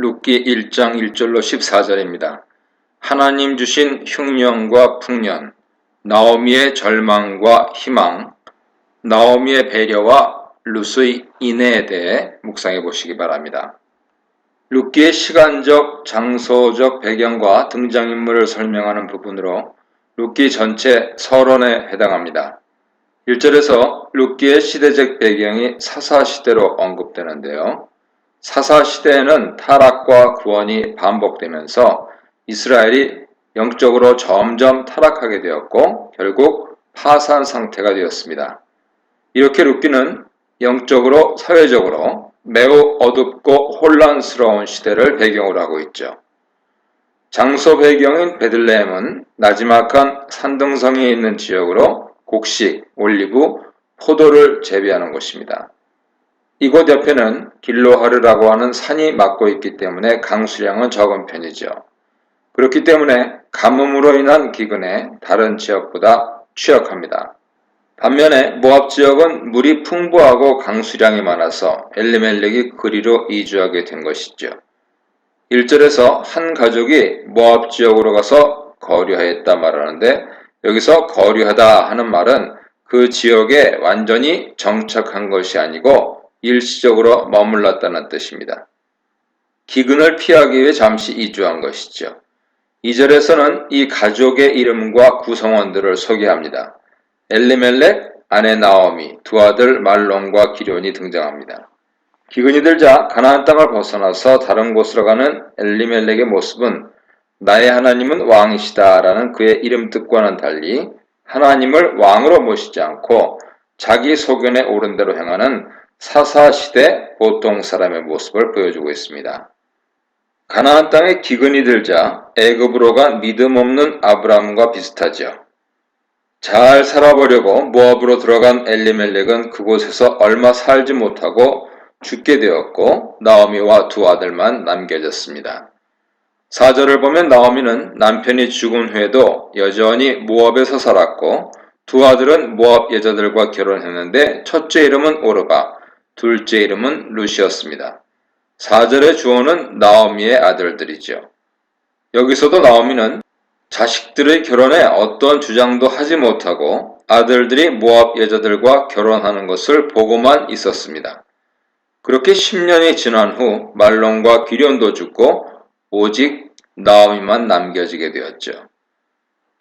룻기 1장 1절로 14절입니다. 하나님 주신 흉년과 풍년, 나오미의 절망과 희망, 나오미의 배려와 룻의 인애에 대해 묵상해 보시기 바랍니다. 룻기의 시간적, 장소적 배경과 등장인물을 설명하는 부분으로 룻기 전체 서론에 해당합니다. 1절에서 룻기의 시대적 배경이 사사시대로 언급되는데요. 사사시대에는 타락과 구원이 반복되면서 이스라엘이 영적으로 점점 타락하게 되었고 결국 파산 상태가 되었습니다. 이렇게 룻기는 영적으로 사회적으로 매우 어둡고 혼란스러운 시대를 배경으로 하고 있죠. 장소 배경인 베들레헴은 나지막한 산등성이 있는 지역으로 곡식, 올리브, 포도를 재배하는 곳입니다. 이곳 옆에는 길로하르라고 하는 산이 막고 있기 때문에 강수량은 적은 편이죠. 그렇기 때문에 가뭄으로 인한 기근에 다른 지역보다 취약합니다. 반면에 모압 지역은 물이 풍부하고 강수량이 많아서 엘리멜렉이 그리로 이주하게 된 것이죠. 1절에서 한 가족이 모압 지역으로 가서 거류하였다 말하는데 여기서 거류하다 하는 말은 그 지역에 완전히 정착한 것이 아니고 일시적으로 머물렀다는 뜻입니다. 기근을 피하기 위해 잠시 이주한 것이죠. 2절에서는 이 가족의 이름과 구성원들을 소개합니다. 엘리멜렉, 아내 나오미, 두 아들 말론과 기럐이 등장합니다. 기근이 들자 가나안 땅을 벗어나서 다른 곳으로 가는 엘리멜렉의 모습은 나의 하나님은 왕이시다 라는 그의 이름 뜻과는 달리 하나님을 왕으로 모시지 않고 자기 소견에 오른 대로 행하는 사사시대 보통 사람의 모습을 보여주고 있습니다. 가나안 땅에 기근이 들자 애굽으로 간 믿음 없는 아브라함과 비슷하죠. 잘 살아보려고 모압으로 들어간 엘리멜렉은 그곳에서 얼마 살지 못하고 죽게 되었고 나오미와 두 아들만 남겨졌습니다. 4절을 보면 나오미는 남편이 죽은 후에도 여전히 모압에서 살았고 두 아들은 모압 여자들과 결혼했는데 첫째 이름은 오르바, 둘째 이름은 룻이었습니다. 4절의 주어는 나오미의 아들들이죠. 여기서도 나오미는 자식들의 결혼에 어떤 주장도 하지 못하고 아들들이 모압 여자들과 결혼하는 것을 보고만 있었습니다. 그렇게 10년이 지난 후 말론과 기럐도 죽고 오직 나오미만 남겨지게 되었죠.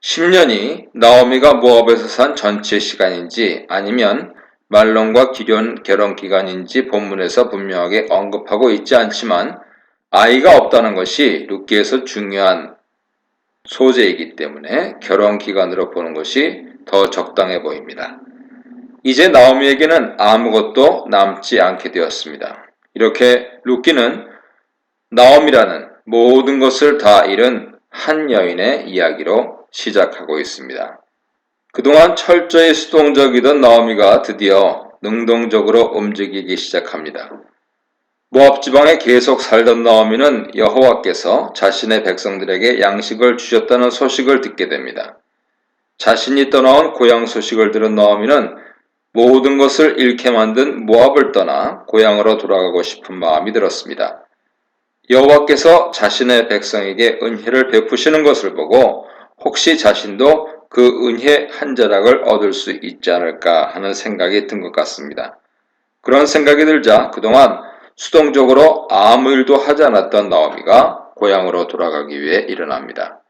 10년이 나오미가 모압에서 산 전체 시간인지 아니면 말론과 기럐 결혼 기간인지 본문에서 분명하게 언급하고 있지 않지만 아이가 없다는 것이 룻기에서 중요한 소재이기 때문에 결혼 기간으로 보는 것이 더 적당해 보입니다. 이제 나오미에게는 아무것도 남지 않게 되었습니다. 이렇게 룻기는 나오미라는 모든 것을 다 잃은 한 여인의 이야기로 시작하고 있습니다. 그동안 철저히 수동적이던 나오미가 드디어 능동적으로 움직이기 시작합니다. 모압 지방에 계속 살던 나오미는 여호와께서 자신의 백성들에게 양식을 주셨다는 소식을 듣게 됩니다. 자신이 떠나온 고향 소식을 들은 나오미는 모든 것을 잃게 만든 모압을 떠나 고향으로 돌아가고 싶은 마음이 들었습니다. 여호와께서 자신의 백성에게 은혜를 베푸시는 것을 보고 혹시 자신도 그 은혜 한 자락을 얻을 수 있지 않을까 하는 생각이 든 것 같습니다. 그런 생각이 들자 그동안 수동적으로 아무 일도 하지 않았던 나오미가 고향으로 돌아가기 위해 일어납니다.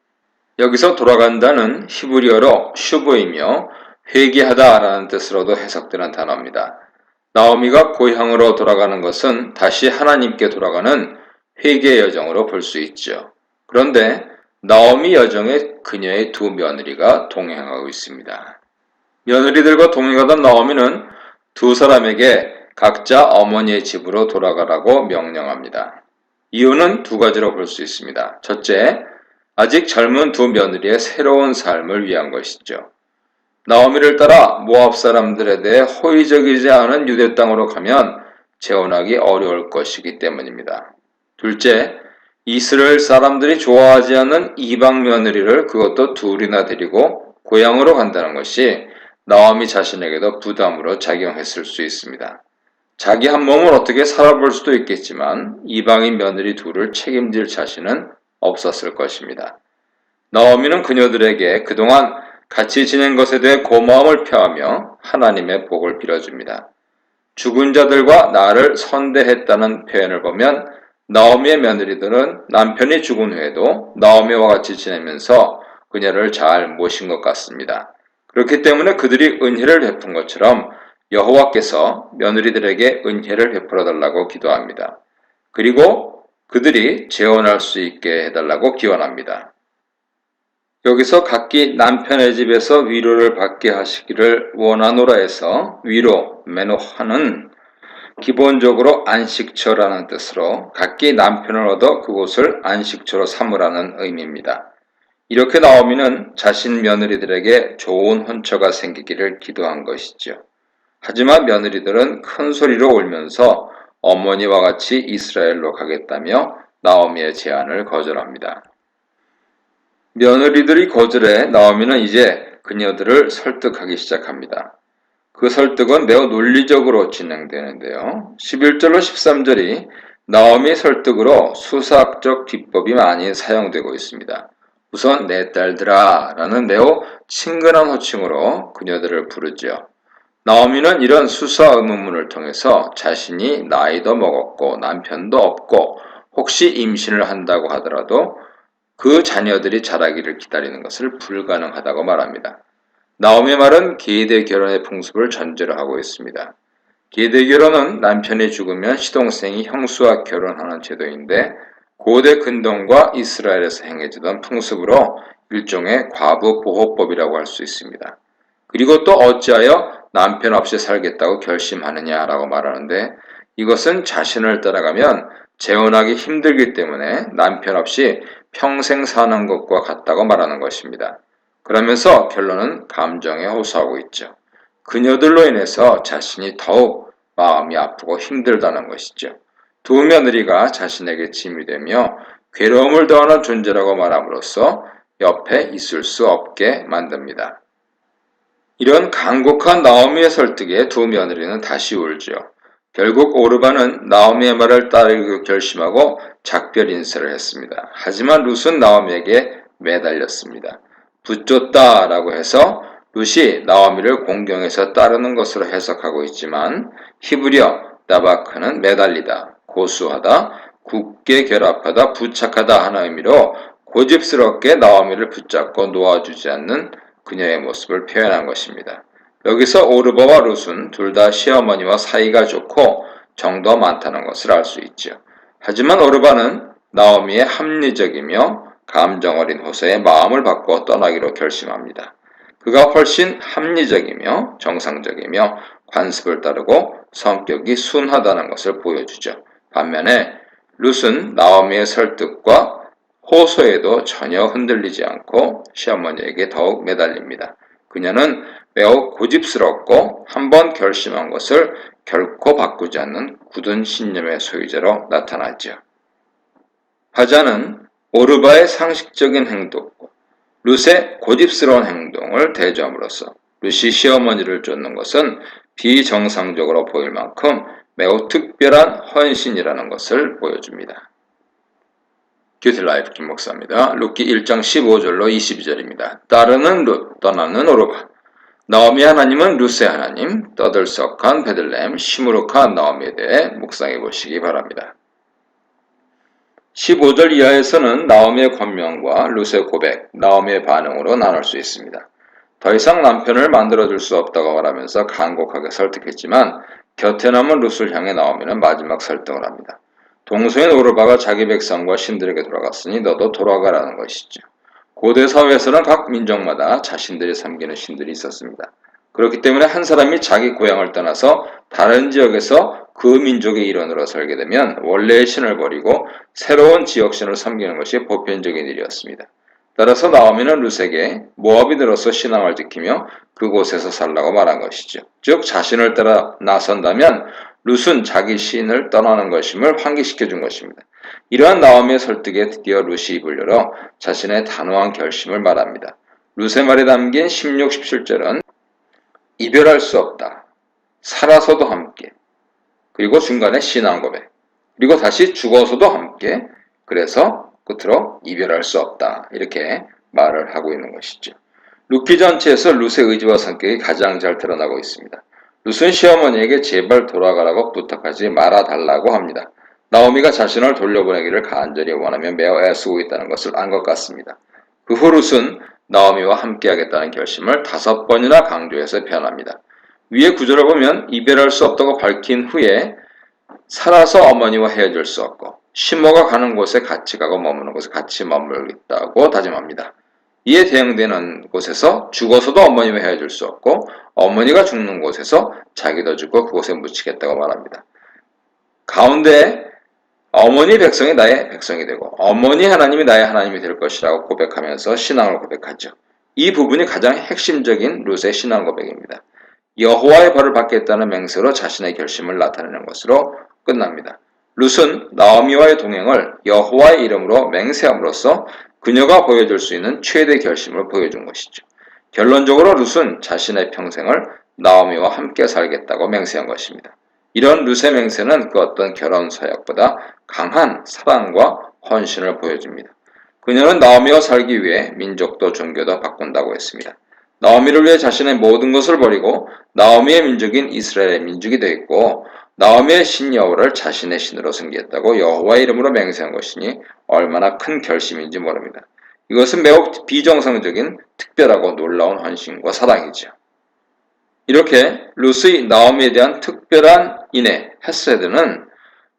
여기서 돌아간다는 히브리어로 슈브이며 회개하다라는 뜻으로도 해석되는 단어입니다. 나오미가 고향으로 돌아가는 것은 다시 하나님께 돌아가는 회개의 여정으로 볼 수 있죠. 그런데 나오미 여정에 그녀의 두 며느리가 동행하고 있습니다. 며느리들과 동행하던 나오미는 두 사람에게 각자 어머니의 집으로 돌아가라고 명령합니다. 이유는 두 가지로 볼 수 있습니다. 첫째, 아직 젊은 두 며느리의 새로운 삶을 위한 것이죠. 나오미를 따라 모압 사람들에 대해 호의적이지 않은 유대 땅으로 가면 재혼하기 어려울 것이기 때문입니다. 둘째, 이스라엘 사람들이 좋아하지 않는 이방 며느리를 그것도 둘이나 데리고 고향으로 간다는 것이 나오미 자신에게도 부담으로 작용했을 수 있습니다. 자기 한 몸을 어떻게 살아볼 수도 있겠지만 이방인 며느리 둘을 책임질 자신은 없었을 것입니다. 나오미는 그녀들에게 그동안 같이 지낸 것에 대해 고마움을 표하며 하나님의 복을 빌어줍니다. 죽은 자들과 나를 선대했다는 표현을 보면 나오미의 며느리들은 남편이 죽은 후에도 나오미와 같이 지내면서 그녀를 잘 모신 것 같습니다. 그렇기 때문에 그들이 은혜를 베푼 것처럼 여호와께서 며느리들에게 은혜를 베풀어 달라고 기도합니다. 그리고 그들이 재혼할 수 있게 해달라고 기원합니다. 여기서 각기 남편의 집에서 위로를 받게 하시기를 원하노라 해서 위로, 메노하는 기본적으로 안식처라는 뜻으로 각기 남편을 얻어 그곳을 안식처로 삼으라는 의미입니다. 이렇게 나오미는 자신 며느리들에게 좋은 혼처가 생기기를 기도한 것이죠. 하지만 며느리들은 큰 소리로 울면서 어머니와 같이 이스라엘로 가겠다며 나오미의 제안을 거절합니다. 며느리들이 거절해 나오미는 이제 그녀들을 설득하기 시작합니다. 그 설득은 매우 논리적으로 진행되는데요. 11절로 13절이 나오미의 설득으로 수사학적 기법이 많이 사용되고 있습니다. 우선 내 딸들아 라는 매우 친근한 호칭으로 그녀들을 부르죠. 나오미는 이런 수사 의문문을 통해서 자신이 나이도 먹었고 남편도 없고 혹시 임신을 한다고 하더라도 그 자녀들이 자라기를 기다리는 것을 불가능하다고 말합니다. 나오미의 말은 계대 결혼의 풍습을 전제로 하고 있습니다. 계대 결혼은 남편이 죽으면 시동생이 형수와 결혼하는 제도인데 고대 근동과 이스라엘에서 행해지던 풍습으로 일종의 과부 보호법이라고 할 수 있습니다. 그리고 또 어찌하여 남편 없이 살겠다고 결심하느냐라고 말하는데 이것은 자신을 따라가면 재혼하기 힘들기 때문에 남편 없이 평생 사는 것과 같다고 말하는 것입니다. 그러면서 결론은 감정에 호소하고 있죠. 그녀들로 인해서 자신이 더욱 마음이 아프고 힘들다는 것이죠. 두 며느리가 자신에게 짐이 되며 괴로움을 더하는 존재라고 말함으로써 옆에 있을 수 없게 만듭니다. 이런 간곡한 나오미의 설득에 두 며느리는 다시 울죠. 결국 오르바는 나오미의 말을 따르기로 결심하고 작별 인사를 했습니다. 하지만 룻은 나오미에게 매달렸습니다. 붙줬다라고 해서 룻이 나오미를 공경해서 따르는 것으로 해석하고 있지만 히브리어 나바크는 매달리다, 고수하다, 굳게 결합하다, 부착하다 하는 의미로 고집스럽게 나오미를 붙잡고 놓아주지 않는 그녀의 모습을 표현한 것입니다. 여기서 오르바와 룻은 둘 다 시어머니와 사이가 좋고 정도 많다는 것을 알 수 있죠. 하지만 오르바는 나오미의 합리적이며 감정 어린 호소에 마음을 바꿔 떠나기로 결심합니다. 그가 훨씬 합리적이며 정상적이며 관습을 따르고 성격이 순하다는 것을 보여주죠. 반면에 룻은 나오미의 설득과 호소에도 전혀 흔들리지 않고 시어머니에게 더욱 매달립니다. 그녀는 매우 고집스럽고 한번 결심한 것을 결코 바꾸지 않는 굳은 신념의 소유자로 나타나죠. 하자는 오르바의 상식적인 행동, 룻의 고집스러운 행동을 대조함으로써 룻이 시어머니를 쫓는 것은 비정상적으로 보일 만큼 매우 특별한 헌신이라는 것을 보여줍니다. 큐티라이프 김목사입니다. 룻기 1장 15절로 22절입니다. 따르는 룻, 떠나는 오르바. 나오미 하나님은 룻의 하나님, 떠들썩한 베들레헴, 시무룩한 나오미에 대해 묵상해 보시기 바랍니다. 15절 이하에서는 나오미의 권면과 룻의 고백, 나오미의 반응으로 나눌 수 있습니다. 더 이상 남편을 만들어줄 수 없다고 말하면서 간곡하게 설득했지만 곁에 남은 룻을 향해 나오미는 마지막 설득을 합니다. 동서인 오르바가 자기 백성과 신들에게 돌아갔으니 너도 돌아가라는 것이죠. 고대 사회에서는 각 민족마다 자신들이 섬기는 신들이 있었습니다. 그렇기 때문에 한 사람이 자기 고향을 떠나서 다른 지역에서 그 민족의 일원으로 살게 되면 원래의 신을 버리고 새로운 지역신을 섬기는 것이 보편적인 일이었습니다. 따라서 나오미는 룻에게 모압인으로서 신앙을 지키며 그곳에서 살라고 말한 것이죠. 즉 자신을 따라 나선다면 룻은 자기 신을 떠나는 것임을 환기시켜 준 것입니다. 이러한 나오미의 설득에 드디어 룻이 입을 열어 자신의 단호한 결심을 말합니다. 룻의 말에 담긴 16, 17절은 이별할 수 없다. 살아서도 함께. 그리고 중간에 신앙 고백, 그리고 다시 죽어서도 함께, 그래서 끝으로 이별할 수 없다. 이렇게 말을 하고 있는 것이죠. 루키 전체에서 룻의 의지와 성격이 가장 잘 드러나고 있습니다. 룻은 시어머니에게 제발 돌아가라고 부탁하지 말아달라고 합니다. 나오미가 자신을 돌려보내기를 간절히 원하며 매우 애쓰고 있다는 것을 안 것 같습니다. 그 후 룻은 나오미와 함께하겠다는 결심을 5번이나 강조해서 표현합니다. 위의 구절을 보면 이별할 수 없다고 밝힌 후에 살아서 어머니와 헤어질 수 없고 시모가 가는 곳에 같이 가고 머무는 곳에 같이 머물겠다고 다짐합니다. 이에 대응되는 곳에서 죽어서도 어머니와 헤어질 수 없고 어머니가 죽는 곳에서 자기도 죽고 그곳에 묻히겠다고 말합니다. 가운데 어머니 백성이 나의 백성이 되고 어머니 하나님이 나의 하나님이 될 것이라고 고백하면서 신앙을 고백하죠. 이 부분이 가장 핵심적인 룻의 신앙 고백입니다. 여호와의 벌을 받겠다는 맹세로 자신의 결심을 나타내는 것으로 끝납니다. 룻은 나오미와의 동행을 여호와의 이름으로 맹세함으로써 그녀가 보여줄 수 있는 최대 결심을 보여준 것이죠. 결론적으로 룻은 자신의 평생을 나오미와 함께 살겠다고 맹세한 것입니다. 이런 룻의 맹세는 그 어떤 결혼 서약보다 강한 사랑과 헌신을 보여줍니다. 그녀는 나오미와 살기 위해 민족도 종교도 바꾼다고 했습니다. 나오미를 위해 자신의 모든 것을 버리고 나오미의 민족인 이스라엘의 민족이 되었고 나오미의 신 여호와를 자신의 신으로 섬기겠다고 여호와의 이름으로 맹세한 것이니 얼마나 큰 결심인지 모릅니다. 이것은 매우 비정상적인 특별하고 놀라운 헌신과 사랑이죠. 이렇게 룻의 나오미에 대한 특별한 인애, 헤세드는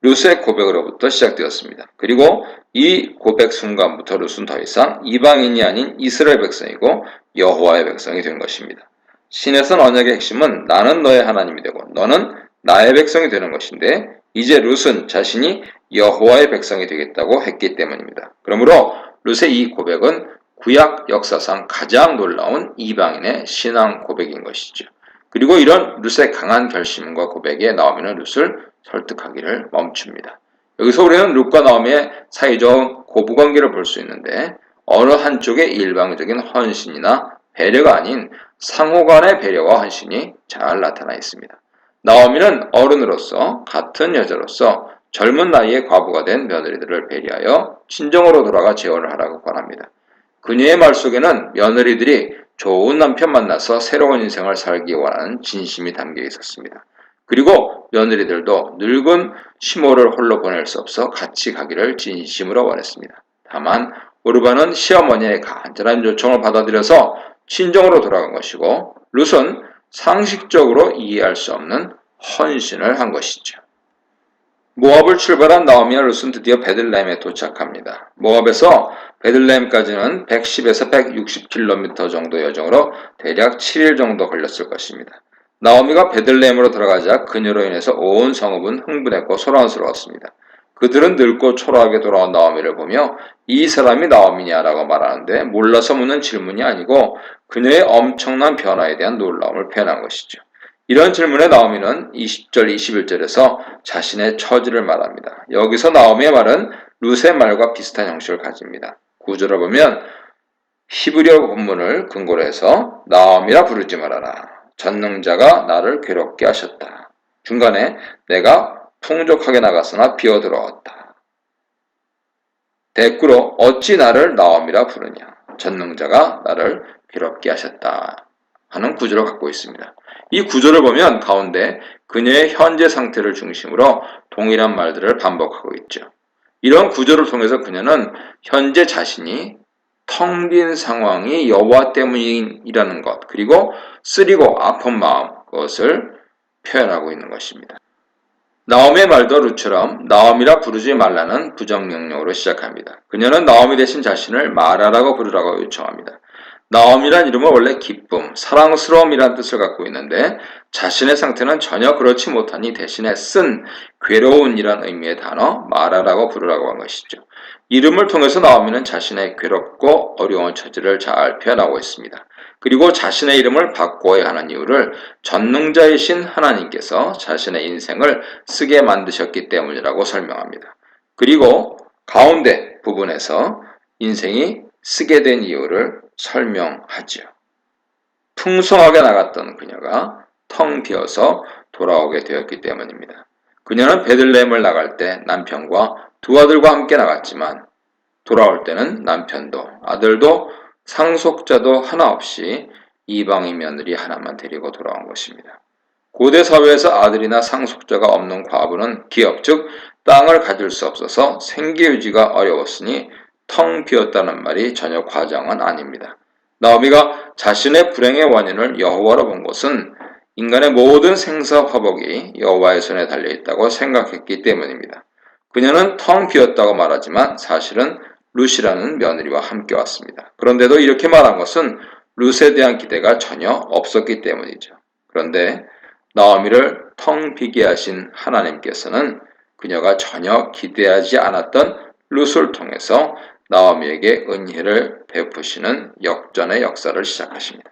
룻의 고백으로부터 시작되었습니다. 그리고 이 고백 순간부터 룻은 더 이상 이방인이 아닌 이스라엘 백성이고 여호와의 백성이 된 것입니다. 신에선 언약의 핵심은 나는 너의 하나님이 되고 너는 나의 백성이 되는 것인데 이제 룻은 자신이 여호와의 백성이 되겠다고 했기 때문입니다. 그러므로 룻의 이 고백은 구약 역사상 가장 놀라운 이방인의 신앙 고백인 것이죠. 그리고 이런 룻의 강한 결심과 고백에 나오미는 룻을 설득하기를 멈춥니다. 여기서 우리는 룻과 나오미의 사이적 고부관계를 볼 수 있는데 어느 한쪽의 일방적인 헌신이나 배려가 아닌 상호간의 배려와 헌신이 잘 나타나 있습니다. 나오미는 어른으로서 같은 여자로서 젊은 나이에 과부가 된 며느리들을 배려하여 친정으로 돌아가 재혼을 하라고 권합니다. 그녀의 말 속에는 며느리들이 좋은 남편 만나서 새로운 인생을 살기 원하는 진심이 담겨 있었습니다. 그리고 며느리들도 늙은 시모를 홀로 보낼 수 없어 같이 가기를 진심으로 원했습니다. 다만 오르반은 시어머니의 간절한 요청을 받아들여서 친정으로 돌아간 것이고 룻은 상식적으로 이해할 수 없는 헌신을 한 것이죠. 모압을 출발한 나오미와 룻은 드디어 베들레헴에 도착합니다. 모압에서 베들레헴까지는 110에서 160km 정도 여정으로 대략 7일 정도 걸렸을 것입니다. 나오미가 베들레헴으로 들어가자 그녀로 인해서 온 성읍은 흥분했고 소란스러웠습니다. 그들은 늙고 초라하게 돌아온 나오미를 보며 이 사람이 나오미냐라고 말하는데 몰라서 묻는 질문이 아니고 그녀의 엄청난 변화에 대한 놀라움을 표현한 것이죠. 이런 질문에 나오미는 20절, 21절에서 자신의 처지를 말합니다. 여기서 나오미의 말은 룻의 말과 비슷한 형식을 가집니다. 구절을 보면 히브리어 본문을 근거로 해서 나오미라 부르지 말아라. 전능자가 나를 괴롭게 하셨다. 중간에 내가 풍족하게 나갔으나 비어들어왔다. 대꾸로 어찌 나를 나오미라 부르냐. 전능자가 나를 괴롭게 하셨다. 하는 구절을 갖고 있습니다. 이 구절을 보면 가운데 그녀의 현재 상태를 중심으로 동일한 말들을 반복하고 있죠. 이런 구절을 통해서 그녀는 현재 자신이 텅 빈 상황이 여호와 때문이라는 것, 그리고 쓰리고 아픈 마음, 그것을 표현하고 있는 것입니다. 나오미의 말도 룻처럼 나오미라 부르지 말라는 부정명령으로 시작합니다. 그녀는 나오미 대신 자신을 마라라고 부르라고 요청합니다. 나오미란 이름은 원래 기쁨, 사랑스러움이란 뜻을 갖고 있는데 자신의 상태는 전혀 그렇지 못하니 대신에 쓴 괴로운이란 의미의 단어 마라라고 부르라고 한 것이죠. 이름을 통해서 나오미는 자신의 괴롭고 어려운 처지를 잘 표현하고 있습니다. 그리고 자신의 이름을 바꿔야 하는 이유를 전능자이신 하나님께서 자신의 인생을 쓰게 만드셨기 때문이라고 설명합니다. 그리고 가운데 부분에서 인생이 쓰게 된 이유를 설명하지요. 풍성하게 나갔던 그녀가 텅 비어서 돌아오게 되었기 때문입니다. 그녀는 베들레헴을 나갈 때 남편과 두 아들과 함께 나갔지만 돌아올 때는 남편도 아들도 상속자도 하나 없이 이방인 며느리 하나만 데리고 돌아온 것입니다. 고대 사회에서 아들이나 상속자가 없는 과부는 기업, 즉 땅을 가질 수 없어서 생계 유지가 어려웠으니 텅 비었다는 말이 전혀 과장은 아닙니다. 나오미가 자신의 불행의 원인을 여호와로 본 것은 인간의 모든 생사 화복이 여호와의 손에 달려있다고 생각했기 때문입니다. 그녀는 텅 비었다고 말하지만 사실은 룻이라는 며느리와 함께 왔습니다. 그런데도 이렇게 말한 것은 룻에 대한 기대가 전혀 없었기 때문이죠. 그런데 나오미를 텅 비게 하신 하나님께서는 그녀가 전혀 기대하지 않았던 룻을 통해서 나오미에게 은혜를 베푸시는 역전의 역사를 시작하십니다.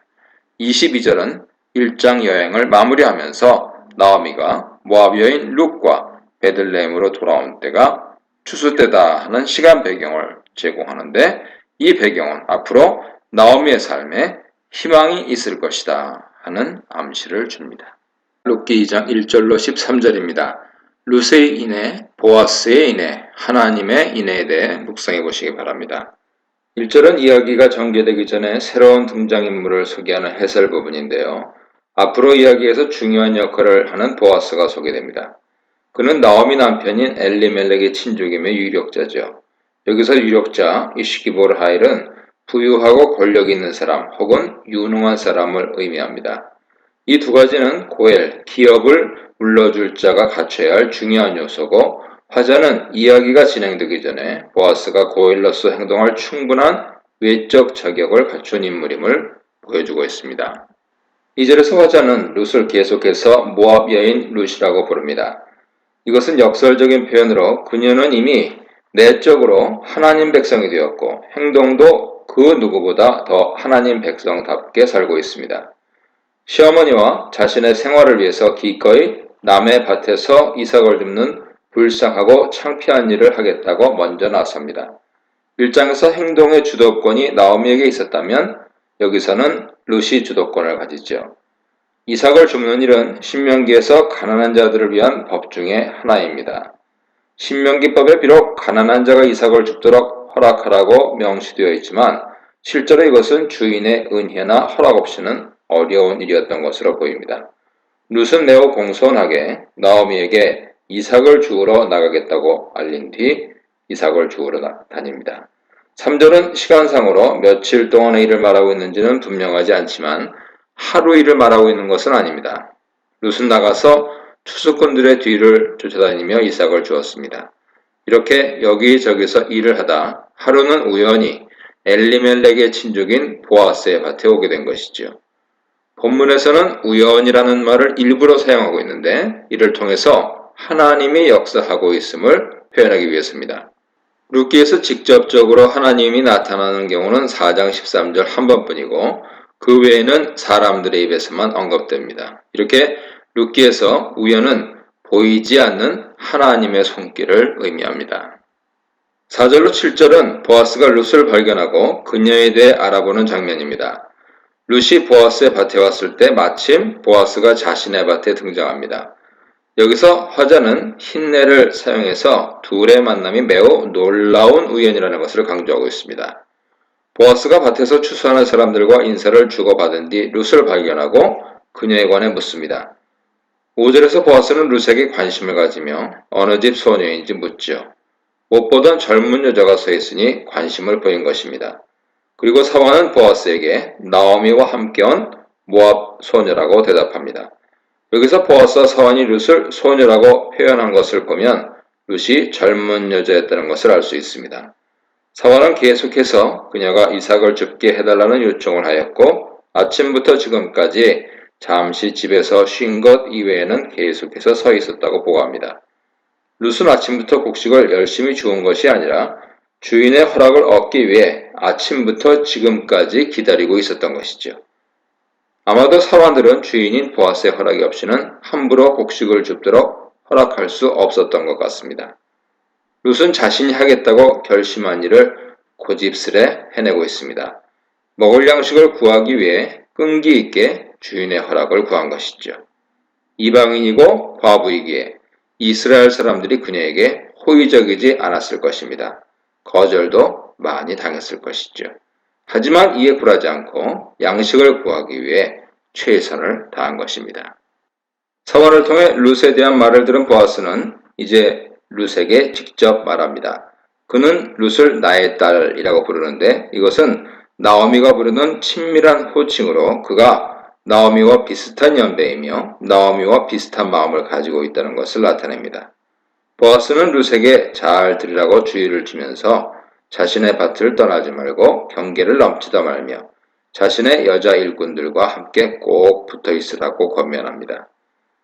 22절은 1장 여행을 마무리하면서 나오미가 모압 여인 룻과 베들레헴으로 돌아온 때가 추수 때다 하는 시간 배경을 제공하는데 이 배경은 앞으로 나오미의 삶에 희망이 있을 것이다 하는 암시를 줍니다. 룻기 2장 1절로 13절입니다. 룻의 인해, 보아스의 인해, 하나님의 인해에 대해 묵상해 보시기 바랍니다. 1절은 이야기가 전개되기 전에 새로운 등장인물을 소개하는 해설 부분인데요. 앞으로 이야기에서 중요한 역할을 하는 보아스가 소개됩니다. 그는 나오미 남편인 엘리멜렉의 친족이며 유력자죠. 여기서 유력자 이시기볼 하일은 부유하고 권력 있는 사람 혹은 유능한 사람을 의미합니다. 이 두 가지는 고엘, 기업을 물러줄 자가 갖춰야 할 중요한 요소고 화자는 이야기가 진행되기 전에 보아스가 고엘로서 행동할 충분한 외적 자격을 갖춘 인물임을 보여주고 있습니다. 2절에서 화자는 룻을 계속해서 모압 여인 룻이라고 부릅니다. 이것은 역설적인 표현으로 그녀는 이미 내적으로 하나님 백성이 되었고 행동도 그 누구보다 더 하나님 백성답게 살고 있습니다. 시어머니와 자신의 생활을 위해서 기꺼이 남의 밭에서 이삭을 줍는 불쌍하고 창피한 일을 하겠다고 먼저 나섭니다. 1장에서 행동의 주도권이 나오미에게 있었다면 여기서는 룻이 주도권을 가지죠. 이삭을 줍는 일은 신명기에서 가난한 자들을 위한 법 중에 하나입니다. 신명기법에 비록 가난한 자가 이삭을 줍도록 허락하라고 명시되어 있지만 실제로 이것은 주인의 은혜나 허락 없이는 어려운 일이었던 것으로 보입니다. 룻은 매우 공손하게 나오미에게 이삭을 주우러 나가겠다고 알린 뒤 이삭을 주우러 다닙니다. 3절은 시간상으로 며칠 동안의 일을 말하고 있는지는 분명하지 않지만 하루 일을 말하고 있는 것은 아닙니다. 룻은 나가서 추수꾼들의 뒤를 쫓아다니며 이삭을 주었습니다. 이렇게 여기저기서 일을 하다 하루는 우연히 엘리멜렉의 친족인 보아스의 밭에 오게 된 것이죠. 본문에서는 우연이라는 말을 일부러 사용하고 있는데 이를 통해서 하나님이 역사하고 있음을 표현하기 위해서입니다. 룻기에서 직접적으로 하나님이 나타나는 경우는 4장 13절 한 번뿐이고 그 외에는 사람들의 입에서만 언급됩니다. 이렇게 룻기에서 우연은 보이지 않는 하나님의 손길을 의미합니다. 4절로 7절은 보아스가 룻을 발견하고 그녀에 대해 알아보는 장면입니다. 룻이 보아스의 밭에 왔을 때 마침 보아스가 자신의 밭에 등장합니다. 여기서 화자는 흰내를 사용해서 둘의 만남이 매우 놀라운 우연이라는 것을 강조하고 있습니다. 보아스가 밭에서 추수하는 사람들과 인사를 주고받은 뒤 룻을 발견하고 그녀에 관해 묻습니다. 5절에서 보아스는 룻에게 관심을 가지며 어느 집 소녀인지 묻죠. 못 보던 젊은 여자가 서 있으니 관심을 보인 것입니다. 그리고 사환은 보아스에게 나오미와 함께 온 모압 소녀라고 대답합니다. 여기서 보아스와 사환이 룻을 소녀라고 표현한 것을 보면 룻이 젊은 여자였다는 것을 알 수 있습니다. 사환은 계속해서 그녀가 이삭을 줍게 해달라는 요청을 하였고 아침부터 지금까지 잠시 집에서 쉰 것 이외에는 계속해서 서 있었다고 보고합니다. 룻은 아침부터 곡식을 열심히 주운 것이 아니라 주인의 허락을 얻기 위해 아침부터 지금까지 기다리고 있었던 것이죠. 아마도 사환들은 주인인 보아스의 허락이 없이는 함부로 곡식을 줍도록 허락할 수 없었던 것 같습니다. 룻은 자신이 하겠다고 결심한 일을 고집스레 해내고 있습니다. 먹을 양식을 구하기 위해 끈기 있게 주인의 허락을 구한 것이죠. 이방인이고 과부이기에 이스라엘 사람들이 그녀에게 호의적이지 않았을 것입니다. 거절도 많이 당했을 것이죠. 하지만 이에 굴하지 않고 양식을 구하기 위해 최선을 다한 것입니다. 사원을 통해 룻에 대한 말을 들은 보아스는 이제 룻에게 직접 말합니다. 그는 룻을 나의 딸이라고 부르는데 이것은 나오미가 부르는 친밀한 호칭으로 그가 나오미와 비슷한 연배이며 나오미와 비슷한 마음을 가지고 있다는 것을 나타냅니다. 보아스는 룻에게 잘 들으라고 주의를 주면서 자신의 밭을 떠나지 말고 경계를 넘치다 말며 자신의 여자 일꾼들과 함께 꼭 붙어 있으라고 권면합니다.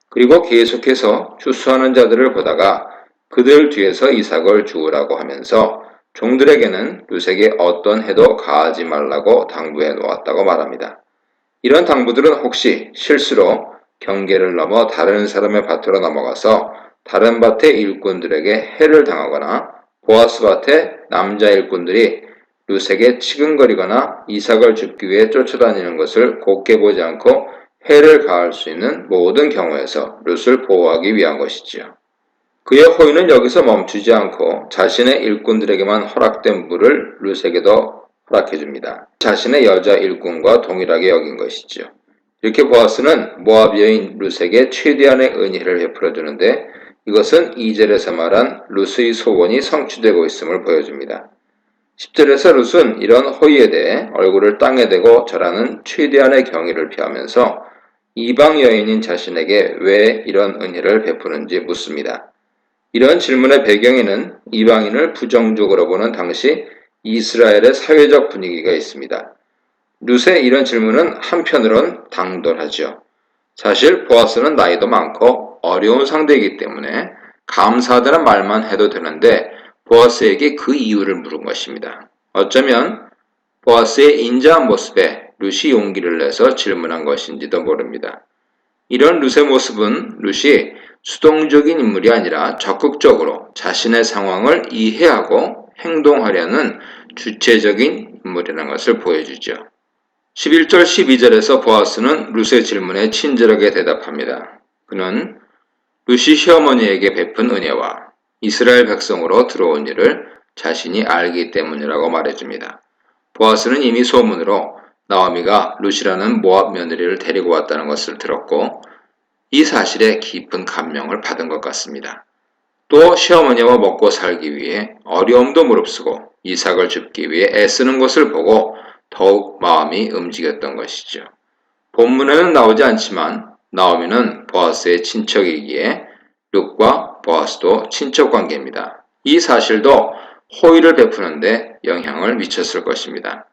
그리고 계속해서 추수하는 자들을 보다가 그들 뒤에서 이삭을 주우라고 하면서 종들에게는 룻에게 어떤 해도 가하지 말라고 당부해 놓았다고 말합니다. 이런 당부들은 혹시 실수로 경계를 넘어 다른 사람의 밭으로 넘어가서 다른 밭의 일꾼들에게 해를 당하거나 보아스 밭의 남자 일꾼들이 룻에게 치근거리거나 이삭을 줍기 위해 쫓아다니는 것을 곱게 보지 않고 해를 가할 수 있는 모든 경우에서 룻을 보호하기 위한 것이지요. 그의 호의는 여기서 멈추지 않고 자신의 일꾼들에게만 허락된 물을 룻에게도 허락해 줍니다. 자신의 여자 일꾼과 동일하게 여긴 것이죠. 이렇게 보아스는 모압 여인 룻에게 최대한의 은혜를 베풀어 주는데 이것은 2절에서 말한 룻의 소원이 성취되고 있음을 보여줍니다. 10절에서 룻은 이런 호의에 대해 얼굴을 땅에 대고 절하는 최대한의 경의를 표하면서 이방 여인인 자신에게 왜 이런 은혜를 베푸는지 묻습니다. 이런 질문의 배경에는 이방인을 부정적으로 보는 당시 이스라엘의 사회적 분위기가 있습니다. 룻의 이런 질문은 한편으론 당돌하죠. 사실 보아스는 나이도 많고 어려운 상대이기 때문에 감사하다는 말만 해도 되는데 보아스에게 그 이유를 물은 것입니다. 어쩌면 보아스의 인자한 모습에 룻이 용기를 내서 질문한 것인지도 모릅니다. 이런 룻의 모습은 룻이 수동적인 인물이 아니라 적극적으로 자신의 상황을 이해하고 행동하려는 주체적인 인물이라는 것을 보여주죠. 11절 12절에서 보아스는 룻의 질문에 친절하게 대답합니다. 그는 룻이 시어머니에게 베푼 은혜와 이스라엘 백성으로 들어온 일을 자신이 알기 때문이라고 말해줍니다. 보아스는 이미 소문으로 나오미가 룻이라는 모압 며느리를 데리고 왔다는 것을 들었고 이 사실에 깊은 감명을 받은 것 같습니다. 또 시어머니와 먹고 살기 위해 어려움도 무릅쓰고 이삭을 줍기 위해 애쓰는 것을 보고 더욱 마음이 움직였던 것이죠. 본문에는 나오지 않지만 나오미는 보아스의 친척이기에 룻과 보아스도 친척 관계입니다. 이 사실도 호의를 베푸는데 영향을 미쳤을 것입니다.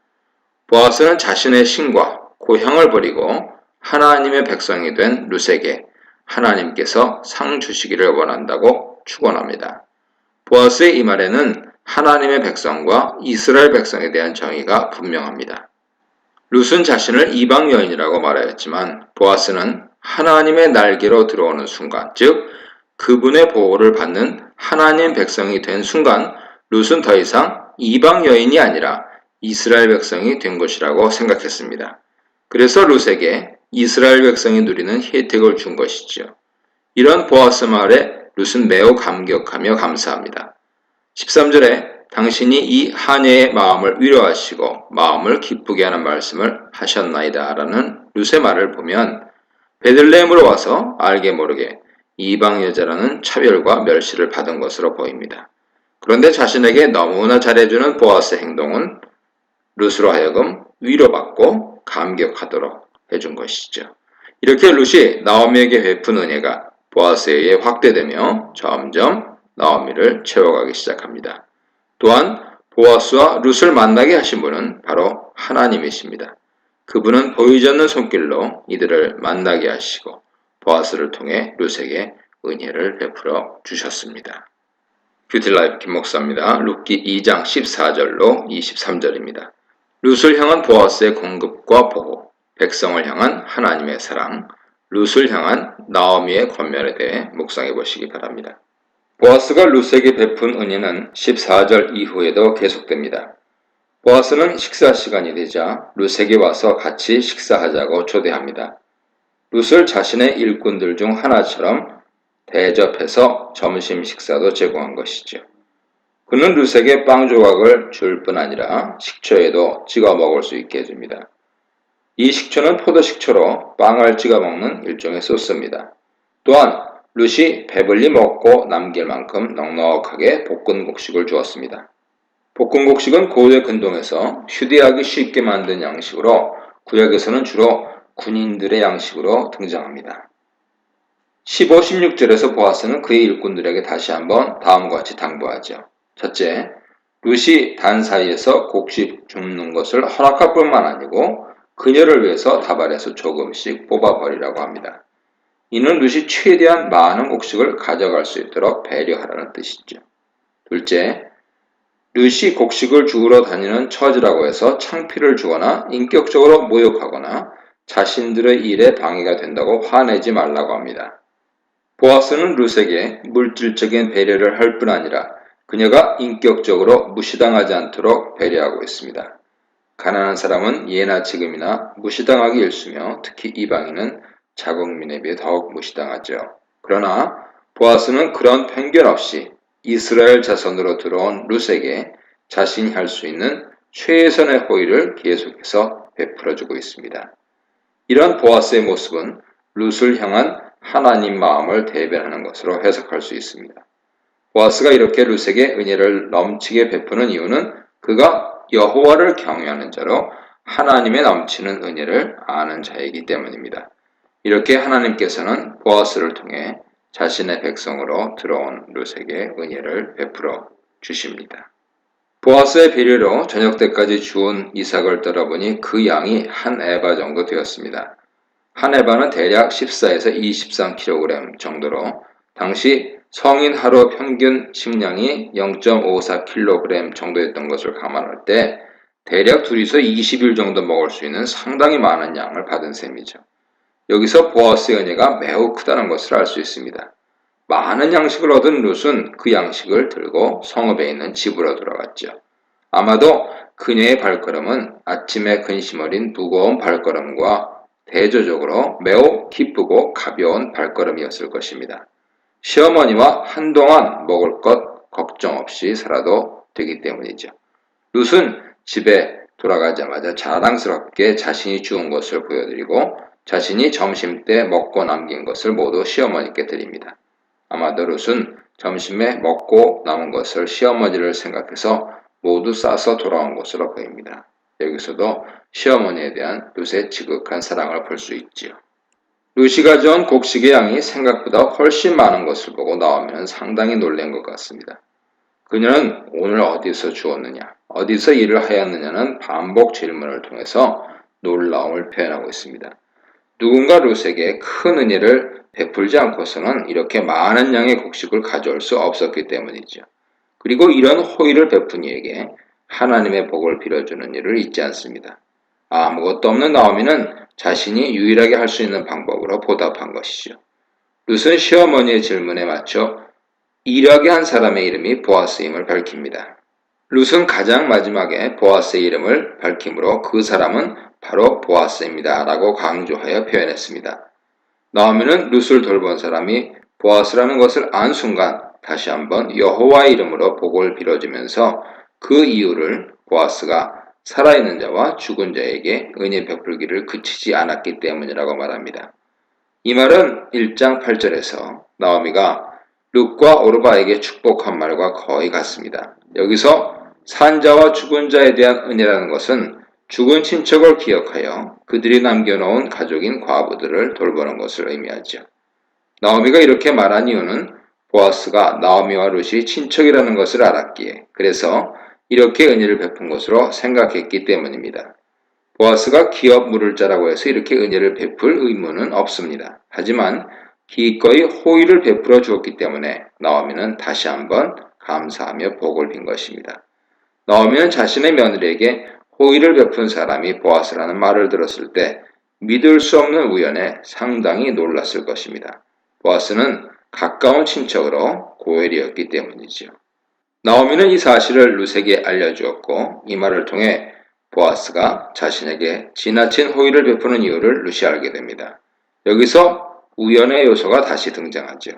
보아스는 자신의 신과 고향을 버리고 하나님의 백성이 된 룻에게 하나님께서 상 주시기를 원한다고 축원합니다. 보아스의 이 말에는 하나님의 백성과 이스라엘 백성에 대한 정의가 분명합니다. 룻은 자신을 이방 여인이라고 말하였지만 보아스는 하나님의 날개로 들어오는 순간, 즉 그분의 보호를 받는 하나님 백성이 된 순간 룻은 더 이상 이방 여인이 아니라 이스라엘 백성이 된 것이라고 생각했습니다. 그래서 룻에게 이스라엘 백성이 누리는 혜택을 준 것이지요. 이런 보아스 말에 룻은 매우 감격하며 감사합니다. 13절에 당신이 이 하녀의 마음을 위로하시고 마음을 기쁘게 하는 말씀을 하셨나이다 라는 룻의 말을 보면 베들레헴으로 와서 알게 모르게 이방 여자라는 차별과 멸시를 받은 것으로 보입니다. 그런데 자신에게 너무나 잘해주는 보아스의 행동은 룻으로 하여금 위로받고 감격하도록 해준 것이죠. 이렇게 룻이 나오미에게 베푼 은혜가 보아스에 의해 확대되며 점점 나오미를 채워가기 시작합니다. 또한 보아스와 룻을 만나게 하신 분은 바로 하나님이십니다. 그분은 보이지 않는 손길로 이들을 만나게 하시고 보아스를 통해 룻에게 은혜를 베풀어 주셨습니다. 뷰티라이프 김목사입니다. 룻기 2장 14절로 23절입니다. 룻을 향한 보아스의 공급과 보호, 백성을 향한 하나님의 사랑, 룻을 향한 나오미의 권면에 대해 묵상해 보시기 바랍니다. 보아스가 룻에게 베푼 은혜는 14절 이후에도 계속됩니다. 보아스는 식사 시간이 되자 룻에게 와서 같이 식사하자고 초대합니다. 룻을 자신의 일꾼들 중 하나처럼 대접해서 점심 식사도 제공한 것이죠. 그는 룻에게 빵 조각을 줄 뿐 아니라 식초에도 찍어 먹을 수 있게 해줍니다. 이 식초는 포도식초로 빵을 찍어 먹는 일종의 소스입니다. 또한 룻이 배불리 먹고 남길 만큼 넉넉하게 볶은 곡식을 주었습니다. 볶은 곡식은 고대 근동에서 휴대하기 쉽게 만든 양식으로 구약에서는 주로 군인들의 양식으로 등장합니다. 15, 16절에서 보아스는 그의 일꾼들에게 다시 한번 다음과 같이 당부하죠. 첫째, 룻이 단 사이에서 곡식 줍는 것을 허락할 뿐만 아니고 그녀를 위해서 다발에서 조금씩 뽑아버리라고 합니다. 이는 룻이 최대한 많은 곡식을 가져갈 수 있도록 배려하라는 뜻이죠. 둘째, 룻이 곡식을 주우러 다니는 처지라고 해서 창피를 주거나 인격적으로 모욕하거나 자신들의 일에 방해가 된다고 화내지 말라고 합니다. 보아스는 룻에게 물질적인 배려를 할 뿐 아니라 그녀가 인격적으로 무시당하지 않도록 배려하고 있습니다. 가난한 사람은 예나 지금이나 무시당하기 일쑤며 특히 이방인은 자국민에 비해 더욱 무시당하죠. 그러나 보아스는 그런 편견 없이 이스라엘 자손으로 들어온 룻에게 자신이 할 수 있는 최선의 호의를 계속해서 베풀어주고 있습니다. 이런 보아스의 모습은 룻을 향한 하나님 마음을 대변하는 것으로 해석할 수 있습니다. 보아스가 이렇게 룻에게 은혜를 넘치게 베푸는 이유는 그가 여호와를 경외하는 자로 하나님의 넘치는 은혜를 아는 자이기 때문입니다. 이렇게 하나님께서는 보아스를 통해 자신의 백성으로 들어온 룻에게 은혜를 베풀어 주십니다. 보아스의 배려로 저녁 때까지 주운 이삭을 떨어보니 그 양이 한 에바 정도 되었습니다. 한 에바는 대략 14에서 23kg 정도로 당시 성인 하루 평균 식량이 0.54kg 정도였던 것을 감안할 때 대략 둘이서 20일 정도 먹을 수 있는 상당히 많은 양을 받은 셈이죠. 여기서 보아스의 은혜가 매우 크다는 것을 알 수 있습니다. 많은 양식을 얻은 룻은 그 양식을 들고 성읍에 있는 집으로 돌아갔죠. 아마도 그녀의 발걸음은 아침에 근심 어린 무거운 발걸음과 대조적으로 매우 기쁘고 가벼운 발걸음이었을 것입니다. 시어머니와 한동안 먹을 것 걱정 없이 살아도 되기 때문이죠. 룻은 집에 돌아가자마자 자랑스럽게 자신이 주운 것을 보여드리고 자신이 점심때 먹고 남긴 것을 모두 시어머니께 드립니다. 아마도 룻은 점심에 먹고 남은 것을 시어머니를 생각해서 모두 싸서 돌아온 것으로 보입니다. 여기서도 시어머니에 대한 룻의 지극한 사랑을 볼 수 있지요. 룻이 가져온 곡식의 양이 생각보다 훨씬 많은 것을 보고 나오면 상당히 놀란 것 같습니다. 그녀는 오늘 어디서 주었느냐, 어디서 일을 하였느냐는 반복 질문을 통해서 놀라움을 표현하고 있습니다. 누군가 룻에게 큰 은혜를 베풀지 않고서는 이렇게 많은 양의 곡식을 가져올 수 없었기 때문이죠. 그리고 이런 호의를 베푼 이에게 하나님의 복을 빌어주는 일을 잊지 않습니다. 아무것도 없는 나오미는 자신이 유일하게 할 수 있는 방법으로 보답한 것이죠. 룻은 시어머니의 질문에 맞춰 일하게 한 사람의 이름이 보아스임을 밝힙니다. 룻은 가장 마지막에 보아스의 이름을 밝힘으로 그 사람은 바로 보아스입니다 라고 강조하여 표현했습니다. 나오미는 룻을 돌본 사람이 보아스라는 것을 안 순간 다시 한번 여호와의 이름으로 복을 빌어주면서 그 이유를 보아스가 살아있는 자와 죽은 자에게 은혜 베풀기를 그치지 않았기 때문이라고 말합니다. 이 말은 1장 8절에서 나오미가 룻과 오르바에게 축복한 말과 거의 같습니다. 여기서 산자와 죽은 자에 대한 은혜라는 것은 죽은 친척을 기억하여 그들이 남겨놓은 가족인 과부들을 돌보는 것을 의미하죠. 나오미가 이렇게 말한 이유는 보아스가 나오미와 룻이 친척이라는 것을 알았기에 그래서 이렇게 은혜를 베푼 것으로 생각했기 때문입니다. 보아스가 기업 물을 자라고 해서 이렇게 은혜를 베풀 의무는 없습니다. 하지만 기꺼이 호의를 베풀어 주었기 때문에 나오미는 다시 한번 감사하며 복을 빈 것입니다. 나오미는 자신의 며느리에게 호의를 베푼 사람이 보아스라는 말을 들었을 때 믿을 수 없는 우연에 상당히 놀랐을 것입니다. 보아스는 가까운 친척으로 고엘이었기 때문이지요. 나오미는 이 사실을 룻에게 알려주었고 이 말을 통해 보아스가 자신에게 지나친 호의를 베푸는 이유를 룻이 알게 됩니다. 여기서 우연의 요소가 다시 등장하죠.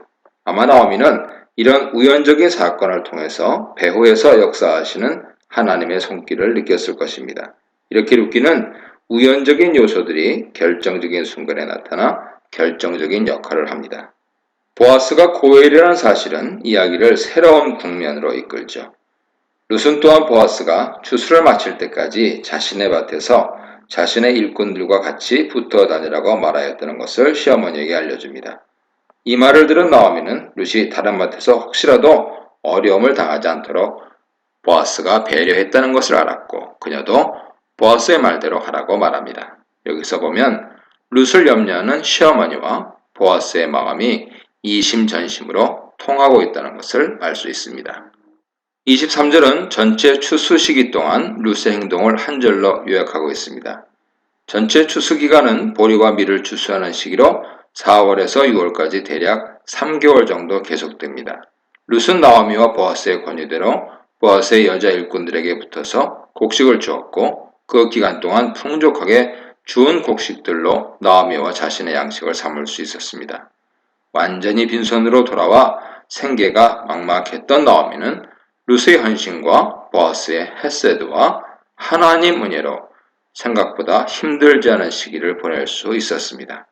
아마 나오미는 이런 우연적인 사건을 통해서 배후에서 역사하시는 하나님의 손길을 느꼈을 것입니다. 이렇게 룻기는 우연적인 요소들이 결정적인 순간에 나타나 결정적인 역할을 합니다. 보아스가 고엘이라는 사실은 이야기를 새로운 국면으로 이끌죠. 룻은 또한 보아스가 추수를 마칠 때까지 자신의 밭에서 자신의 일꾼들과 같이 붙어 다니라고 말하였다는 것을 시어머니에게 알려줍니다. 이 말을 들은 나오미는 룻이 다른 밭에서 혹시라도 어려움을 당하지 않도록 보아스가 배려했다는 것을 알았고 그녀도 보아스의 말대로 하라고 말합니다. 여기서 보면 룻을 염려하는 시어머니와 보아스의 마음이 이심전심으로 통하고 있다는 것을 알 수 있습니다. 23절은 전체 추수 시기 동안 룻의 행동을 한 절로 요약하고 있습니다. 전체 추수 기간은 보리와 밀을 추수하는 시기로 4월에서 6월까지 대략 3개월 정도 계속됩니다. 룻은 나오미와 보아스의 권유대로 보아스의 여자 일꾼들에게 붙어서 곡식을 주었고 그 기간 동안 풍족하게 주운 곡식들로 나오미와 자신의 양식을 삼을 수 있었습니다. 완전히 빈손으로 돌아와 생계가 막막했던 나오미는 룻의 헌신과 보아스의 헤세드와 하나님 은혜로 생각보다 힘들지 않은 시기를 보낼 수 있었습니다.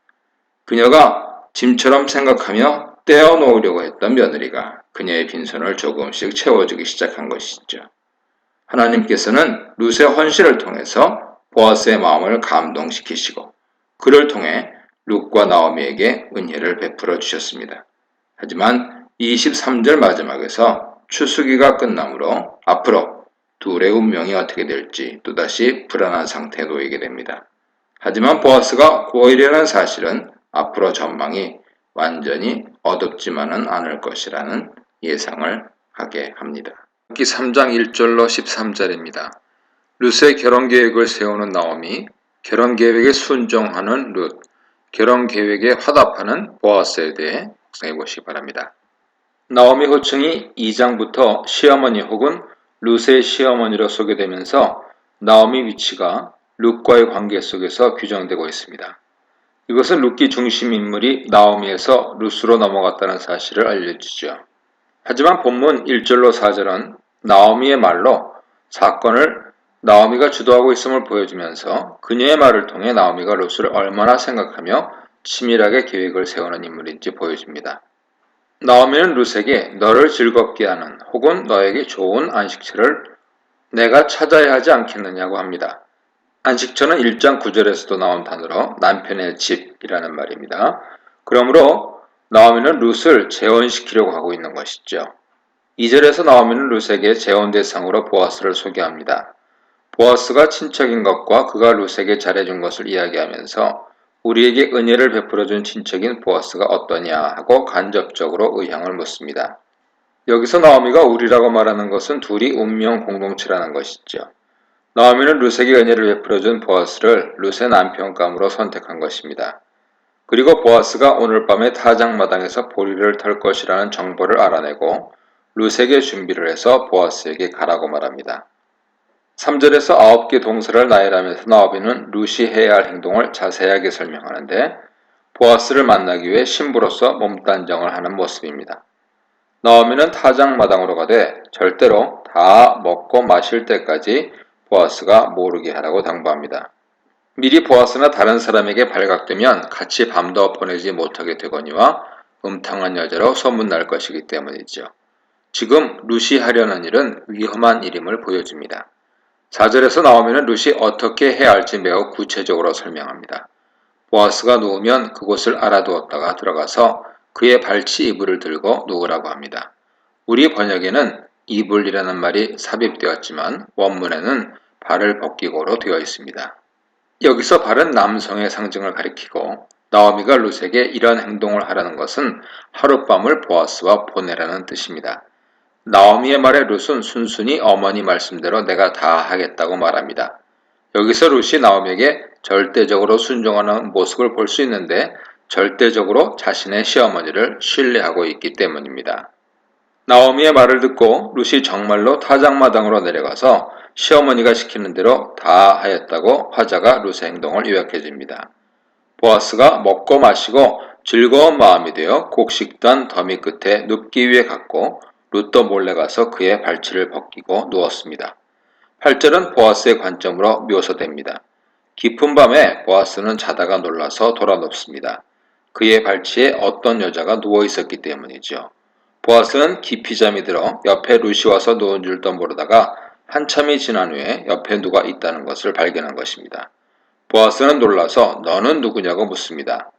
그녀가 짐처럼 생각하며 떼어놓으려고 했던 며느리가 그녀의 빈손을 조금씩 채워주기 시작한 것이죠. 하나님께서는 룻의 헌신을 통해서 보아스의 마음을 감동시키시고 그를 통해 룻과 나오미에게 은혜를 베풀어 주셨습니다. 하지만 23절 마지막에서 추수기가 끝나므로 앞으로 둘의 운명이 어떻게 될지 또다시 불안한 상태에 놓이게 됩니다. 하지만 보아스가 고엘이라는 사실은 앞으로 전망이 완전히 어둡지만은 않을 것이라는 예상을 하게 합니다. 룻기 3장 1절로 13절입니다. 룻의 결혼계획을 세우는 나오미, 결혼계획에 순종하는 룻, 결혼계획에 화답하는 보아스에 대해 묵상해 보시기 바랍니다. 나오미 호칭이 2장부터 시어머니 혹은 룻의 시어머니로 소개되면서 나오미 위치가 룻과의 관계 속에서 규정되고 있습니다. 이것은 룻기 중심 인물이 나오미에서 룻으로 넘어갔다는 사실을 알려주죠. 하지만 본문 1절로 4절은 나오미의 말로 사건을 나오미가 주도하고 있음을 보여주면서 그녀의 말을 통해 나오미가 룻을 얼마나 생각하며 치밀하게 계획을 세우는 인물인지 보여줍니다. 나오미는 룻에게 너를 즐겁게 하는 혹은 너에게 좋은 안식처를 내가 찾아야 하지 않겠느냐고 합니다. 안식처는 1장 9절에서도 나온 단어로 남편의 집이라는 말입니다. 그러므로 나오미는 룻을 재혼시키려고 하고 있는 것이죠. 2절에서 나오미는 룻에게 재혼 대상으로 보아스를 소개합니다. 보아스가 친척인 것과 그가 룻에게 잘해준 것을 이야기하면서 우리에게 은혜를 베풀어준 친척인 보아스가 어떠냐 하고 간접적으로 의향을 묻습니다. 여기서 나오미가 우리라고 말하는 것은 둘이 운명 공동체라는 것이죠. 나오미는 룻에게 은혜를 베풀어준 보아스를 룻의 남편감으로 선택한 것입니다. 그리고 보아스가 오늘 밤에 타작마당에서 보리를 털 것이라는 정보를 알아내고 룻에게 준비를 해서 보아스에게 가라고 말합니다. 3절에서 9개 동사를 나열하면서 나오미는 룻이 해야 할 행동을 자세하게 설명하는데 보아스를 만나기 위해 신부로서 몸단정을 하는 모습입니다. 나오미는 타작마당으로 가되 절대로 다 먹고 마실 때까지 보아스가 모르게 하라고 당부합니다. 미리 보아스나 다른 사람에게 발각되면 같이 밤도 보내지 못하게 되거니와 음탕한 여자로 소문날 것이기 때문이죠. 지금 룻이 하려는 일은 위험한 일임을 보여줍니다. 4절에서 나오미는 룻이 어떻게 해야 할지 매우 구체적으로 설명합니다. 보아스가 누우면 그곳을 알아두었다가 들어가서 그의 발치 이불을 들고 누우라고 합니다. 우리 번역에는 이불이라는 말이 삽입되었지만 원문에는 발을 벗기고로 되어 있습니다. 여기서 발은 남성의 상징을 가리키고 나오미가 룻에게 이런 행동을 하라는 것은 하룻밤을 보아스와 보내라는 뜻입니다. 나오미의 말에 룻은 순순히 어머니 말씀대로 내가 다 하겠다고 말합니다. 여기서 룻이 나오미에게 절대적으로 순종하는 모습을 볼 수 있는데 절대적으로 자신의 시어머니를 신뢰하고 있기 때문입니다. 나오미의 말을 듣고 룻이 정말로 타작마당으로 내려가서 시어머니가 시키는 대로 다 하였다고 화자가 룻의 행동을 요약해 줍니다. 보아스가 먹고 마시고 즐거운 마음이 되어 곡식단 더미 끝에 눕기 위해 갔고 룻도 몰래 가서 그의 발치를 벗기고 누웠습니다. 8절은 보아스의 관점으로 묘사됩니다. 깊은 밤에 보아스는 자다가 놀라서 돌아 눕습니다. 그의 발치에 어떤 여자가 누워 있었기 때문이죠. 보아스는 깊이 잠이 들어 옆에 룻이 와서 누운 줄도 모르다가 한참이 지난 후에 옆에 누가 있다는 것을 발견한 것입니다. 보아스는 놀라서 너는 누구냐고 묻습니다.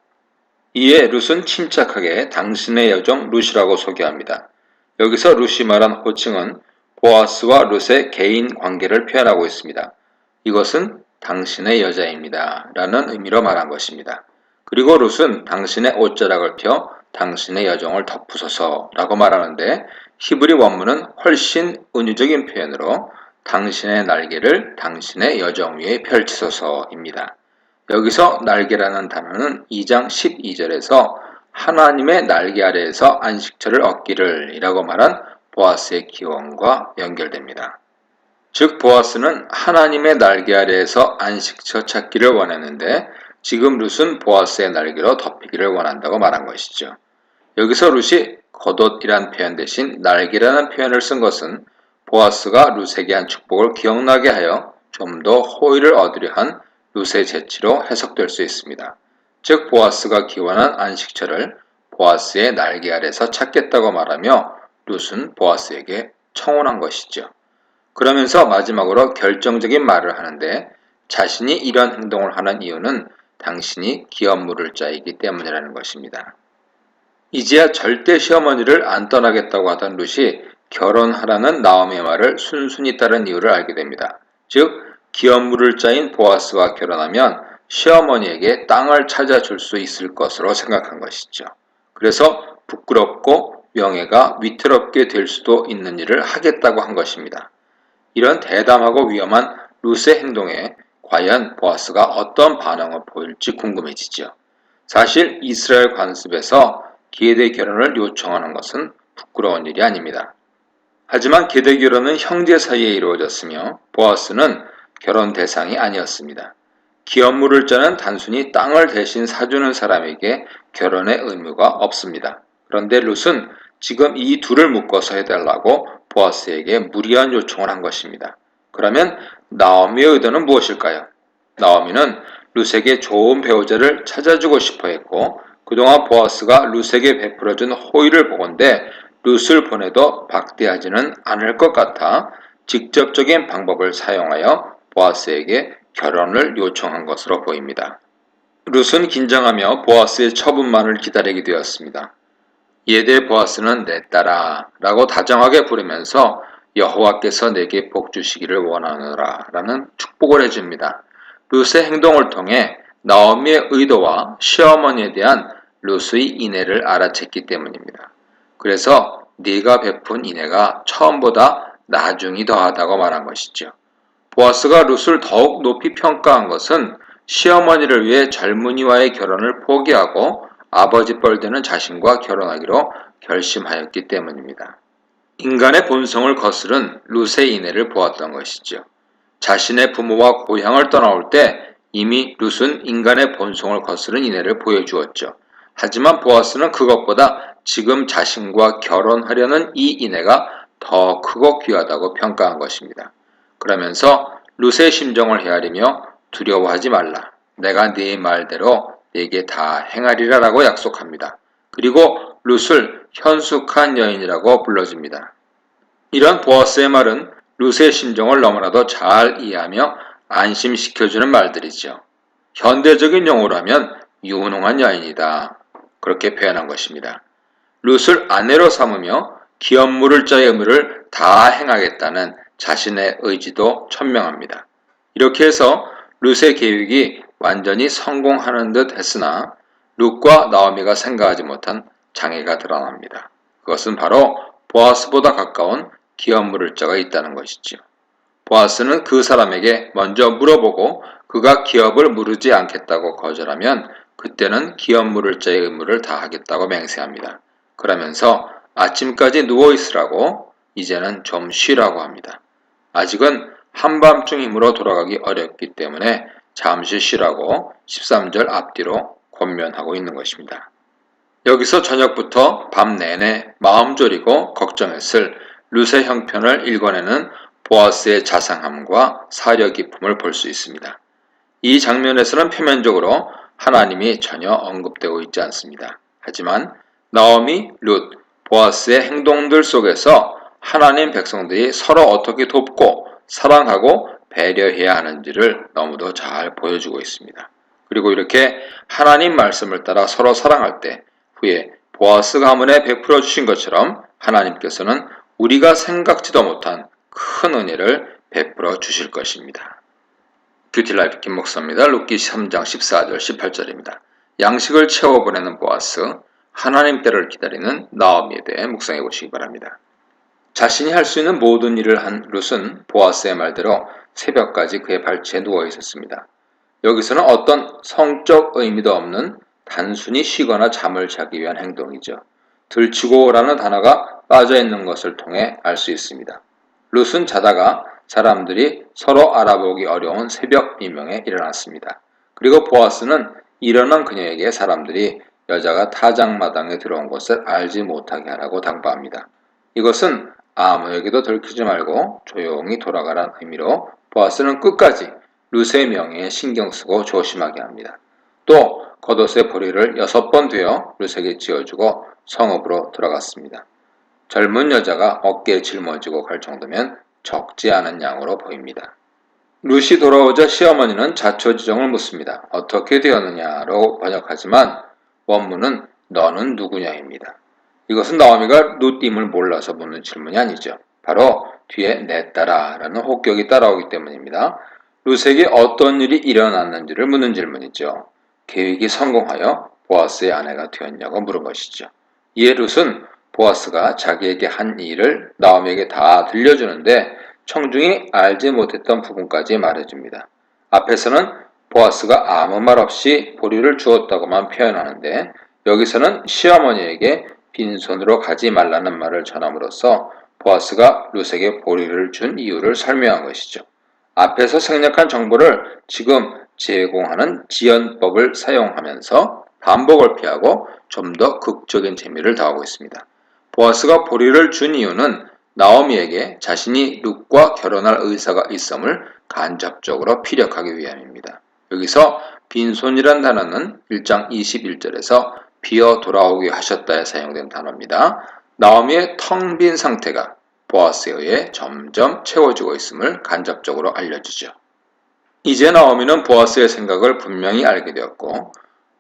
이에 룻은 침착하게 당신의 여종 룻이라고 소개합니다. 여기서 룻이 말한 호칭은 보아스와 룻의 개인 관계를 표현하고 있습니다. 이것은 당신의 여자입니다. 라는 의미로 말한 것입니다. 그리고 룻은 당신의 옷자락을 펴 당신의 여종을 덮으소서 라고 말하는데 히브리 원문은 훨씬 은유적인 표현으로 당신의 날개를 당신의 여종 위에 펼치소서입니다. 여기서 날개라는 단어는 2장 12절에서 하나님의 날개 아래에서 안식처를 얻기를 이라고 말한 보아스의 기원과 연결됩니다. 즉 보아스는 하나님의 날개 아래에서 안식처 찾기를 원했는데 지금 룻은 보아스의 날개로 덮이기를 원한다고 말한 것이죠. 여기서 룻이 겉옷이란 표현 대신 날개라는 표현을 쓴 것은 보아스가 룻에게 한 축복을 기억나게 하여 좀 더 호의를 얻으려 한 룻의 재치로 해석될 수 있습니다. 즉 보아스가 기원한 안식처를 보아스의 날개 아래서 찾겠다고 말하며 룻은 보아스에게 청혼한 것이죠. 그러면서 마지막으로 결정적인 말을 하는데 자신이 이런 행동을 하는 이유는 당신이 기업 물을 자이기 때문이라는 것입니다. 이제야 절대 시어머니를 안 떠나겠다고 하던 룻이 결혼하라는 나오미의 말을 순순히 따른 이유를 알게 됩니다. 즉 기업 물을 자인 보아스와 결혼하면 시어머니에게 땅을 찾아줄 수 있을 것으로 생각한 것이죠. 그래서 부끄럽고 명예가 위태롭게 될 수도 있는 일을 하겠다고 한 것입니다. 이런 대담하고 위험한 룻의 행동에 과연 보아스가 어떤 반응을 보일지 궁금해지죠. 사실 이스라엘 관습에서 계대 결혼을 요청하는 것은 부끄러운 일이 아닙니다. 하지만 계대 결혼은 형제 사이에 이루어졌으며 보아스는 결혼 대상이 아니었습니다. 기업 물을 자는 단순히 땅을 대신 사주는 사람에게 결혼의 의무가 없습니다. 그런데 룻은 지금 이 둘을 묶어서 해달라고 보아스에게 무리한 요청을 한 것입니다. 그러면 나오미의 의도는 무엇일까요? 나오미는 룻에게 좋은 배우자를 찾아주고 싶어 했고 그동안 보아스가 룻에게 베풀어준 호의를 보건대 룻을 보내도 박대하지는 않을 것 같아 직접적인 방법을 사용하여 보아스에게 결혼을 요청한 것으로 보입니다. 룻은 긴장하며 보아스의 처분만을 기다리게 되었습니다. 이에 대해 보아스는 내 딸아 라고 다정하게 부르면서 여호와께서 내게 복 주시기를 원하노라 라는 축복을 해줍니다. 룻의 행동을 통해 나오미의 의도와 시어머니에 대한 룻의 인애를 알아챘기 때문입니다. 그래서 네가 베푼 인애가 처음보다 나중이 더하다고 말한 것이죠. 보아스가 룻을 더욱 높이 평가한 것은 시어머니를 위해 젊은이와의 결혼을 포기하고 아버지 뻘되는 자신과 결혼하기로 결심하였기 때문입니다. 인간의 본성을 거스른 룻의 인애를 보았던 것이죠. 자신의 부모와 고향을 떠나올 때 이미 룻은 인간의 본성을 거스른 인애를 보여주었죠. 하지만 보아스는 그것보다 지금 자신과 결혼하려는 이 인애가 더 크고 귀하다고 평가한 것입니다. 그러면서 룻의 심정을 헤아리며 두려워하지 말라. 내가 네 말대로 네게 다 행하리라 라고 약속합니다. 그리고 룻을 현숙한 여인이라고 불러줍니다. 이런 보아스의 말은 룻의 심정을 너무나도 잘 이해하며 안심시켜주는 말들이죠. 현대적인 용어로 하면 유능한 여인이다. 그렇게 표현한 것입니다. 룻을 아내로 삼으며 기업 물을 자의 의무를 다 행하겠다는 자신의 의지도 천명합니다. 이렇게 해서 룻의 계획이 완전히 성공하는 듯 했으나 룻과 나오미가 생각하지 못한 장애가 드러납니다. 그것은 바로 보아스보다 가까운 기업 물을 자가 있다는 것이지요. 보아스는 그 사람에게 먼저 물어보고 그가 기업을 물으지 않겠다고 거절하면 그때는 기업 물을 자의 의무를 다하겠다고 맹세합니다. 그러면서 아침까지 누워있으라고 이제는 좀 쉬라고 합니다. 아직은 한밤중 힘으로 돌아가기 어렵기 때문에 잠시 쉬라고 13절 앞뒤로 권면하고 있는 것입니다. 여기서 저녁부터 밤 내내 마음 졸이고 걱정했을 룻의 형편을 읽어내는 보아스의 자상함과 사려 깊음을 볼 수 있습니다. 이 장면에서는 표면적으로 하나님이 전혀 언급되고 있지 않습니다. 하지만 나오미, 룻, 보아스의 행동들 속에서 하나님 백성들이 서로 어떻게 돕고 사랑하고 배려해야 하는지를 너무도 잘 보여주고 있습니다. 그리고 이렇게 하나님 말씀을 따라 서로 사랑할 때 후에 보아스 가문에 베풀어 주신 것처럼 하나님께서는 우리가 생각지도 못한 큰 은혜를 베풀어 주실 것입니다. 뷰티라이프 김목사입니다. 룻기 3장 14절 18절입니다. 양식을 채워보내는 보아스, 하나님 때를 기다리는 나오미에 대해 묵상해 보시기 바랍니다. 자신이 할 수 있는 모든 일을 한 룻은 보아스의 말대로 새벽까지 그의 발치에 누워 있었습니다. 여기서는 어떤 성적 의미도 없는 단순히 쉬거나 잠을 자기 위한 행동이죠. 들치고라는 단어가 빠져있는 것을 통해 알 수 있습니다. 룻은 자다가 사람들이 서로 알아보기 어려운 새벽 미명에 일어났습니다. 그리고 보아스는 일어난 그녀에게 사람들이 여자가 타작마당에 들어온 것을 알지 못하게 하라고 당부합니다. 이것은 아무에게도 들키지 말고 조용히 돌아가라는 의미로 보아스는 끝까지 룻의 명예에 신경 쓰고 조심하게 합니다. 또 겉옷의 보리를 6번 되어 룻에게 쥐어주고 성읍으로 들어갔습니다. 젊은 여자가 어깨에 짊어지고 갈 정도면 적지 않은 양으로 보입니다. 룻이 돌아오자 시어머니는 자초지종을 묻습니다. 어떻게 되었느냐로 번역하지만 원문은 너는 누구냐입니다. 이것은 나오미가 룻임을 몰라서 묻는 질문이 아니죠. 바로 뒤에 내 딸아라는 혹격이 따라오기 때문입니다. 룻에게 어떤 일이 일어났는지를 묻는 질문이죠. 계획이 성공하여 보아스의 아내가 되었냐고 물은 것이죠. 이에 룻은 보아스가 자기에게 한 일을 나오미에게 다 들려주는데 청중이 알지 못했던 부분까지 말해줍니다. 앞에서는 보아스가 아무 말 없이 보리를 주었다고만 표현하는데 여기서는 시어머니에게 빈손으로 가지 말라는 말을 전함으로써 보아스가 룻에게 보리를 준 이유를 설명한 것이죠. 앞에서 생략한 정보를 지금 제공하는 지연법을 사용하면서 반복을 피하고 좀 더 극적인 재미를 더하고 있습니다. 보아스가 보리를 준 이유는 나오미에게 자신이 룻과 결혼할 의사가 있음을 간접적으로 피력하기 위함입니다. 여기서 빈손이란 단어는 1장 21절에서 비어 돌아오게 하셨다에 사용된 단어입니다. 나오미의 텅 빈 상태가 보아스에 의해 점점 채워지고 있음을 간접적으로 알려주죠. 이제 나오미는 보아스의 생각을 분명히 알게 되었고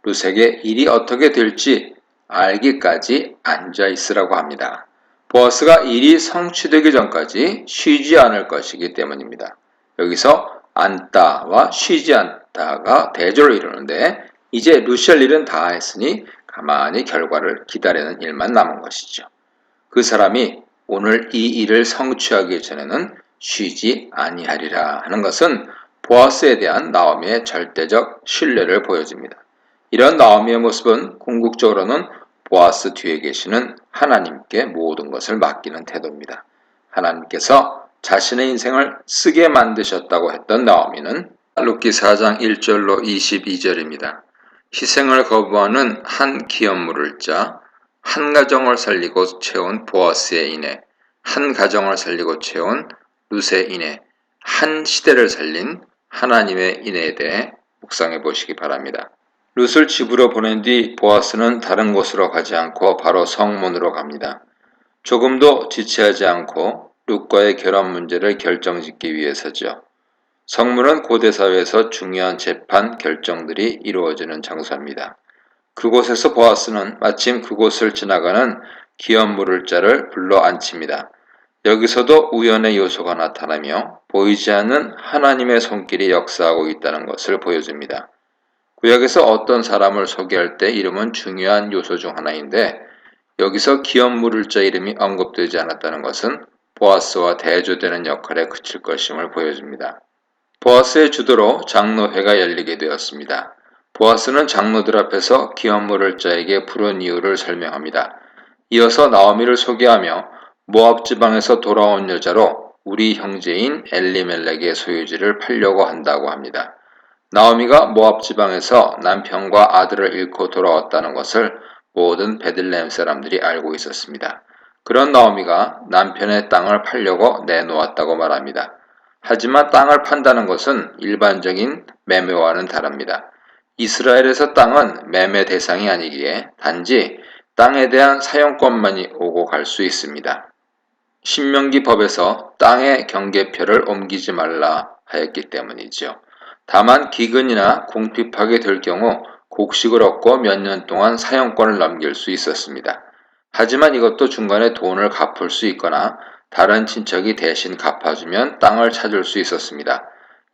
룻에게 일이 어떻게 될지 알기까지 앉아있으라고 합니다. 보아스가 일이 성취되기 전까지 쉬지 않을 것이기 때문입니다. 여기서 앉다와 쉬지 않다가 대조를 이루는데 이제 룻이 할 일은 다 했으니 가만히 결과를 기다리는 일만 남은 것이죠. 그 사람이 오늘 이 일을 성취하기 전에는 쉬지 아니하리라 하는 것은 보아스에 대한 나오미의 절대적 신뢰를 보여줍니다. 이런 나오미의 모습은 궁극적으로는 보아스 뒤에 계시는 하나님께 모든 것을 맡기는 태도입니다. 하나님께서 자신의 인생을 쓰게 만드셨다고 했던 나오미는 룻기 4장 1절로 22절입니다. 희생을 거부하는 한 기업물을 짜 한 가정을 살리고 채운 보아스의 인해, 한 가정을 살리고 채운 룻의 인해, 한 시대를 살린 하나님의 인해에 대해 묵상해 보시기 바랍니다. 룻을 집으로 보낸 뒤 보아스는 다른 곳으로 가지 않고 바로 성문으로 갑니다. 조금도 지체하지 않고 룻과의 결혼 문제를 결정짓기 위해서죠. 성문은 고대 사회에서 중요한 재판 결정들이 이루어지는 장소입니다. 그곳에서 보아스는 마침 그곳을 지나가는 기업물을 자를 불러 앉힙니다. 여기서도 우연의 요소가 나타나며 보이지 않는 하나님의 손길이 역사하고 있다는 것을 보여줍니다. 구약에서 어떤 사람을 소개할 때 이름은 중요한 요소 중 하나인데 여기서 기업물을자 이름이 언급되지 않았다는 것은 보아스와 대조되는 역할에 그칠 것임을 보여줍니다. 보아스의 주도로 장로회가 열리게 되었습니다. 보아스는 장로들 앞에서 기업물을자에게 부른 이유를 설명합니다. 이어서 나오미를 소개하며 모압 지방에서 돌아온 여자로 우리 형제인 엘리멜렉의 소유지를 팔려고 한다고 합니다. 나오미가 모압 지방에서 남편과 아들을 잃고 돌아왔다는 것을 모든 베들레헴 사람들이 알고 있었습니다. 그런 나오미가 남편의 땅을 팔려고 내놓았다고 말합니다. 하지만 땅을 판다는 것은 일반적인 매매와는 다릅니다. 이스라엘에서 땅은 매매 대상이 아니기에 단지 땅에 대한 사용권만이 오고 갈 수 있습니다. 신명기 법에서 땅의 경계표를 옮기지 말라 하였기 때문이죠. 다만 기근이나 궁핍하게 될 경우 곡식을 얻고 몇 년 동안 사용권을 넘길 수 있었습니다. 하지만 이것도 중간에 돈을 갚을 수 있거나 다른 친척이 대신 갚아주면 땅을 찾을 수 있었습니다.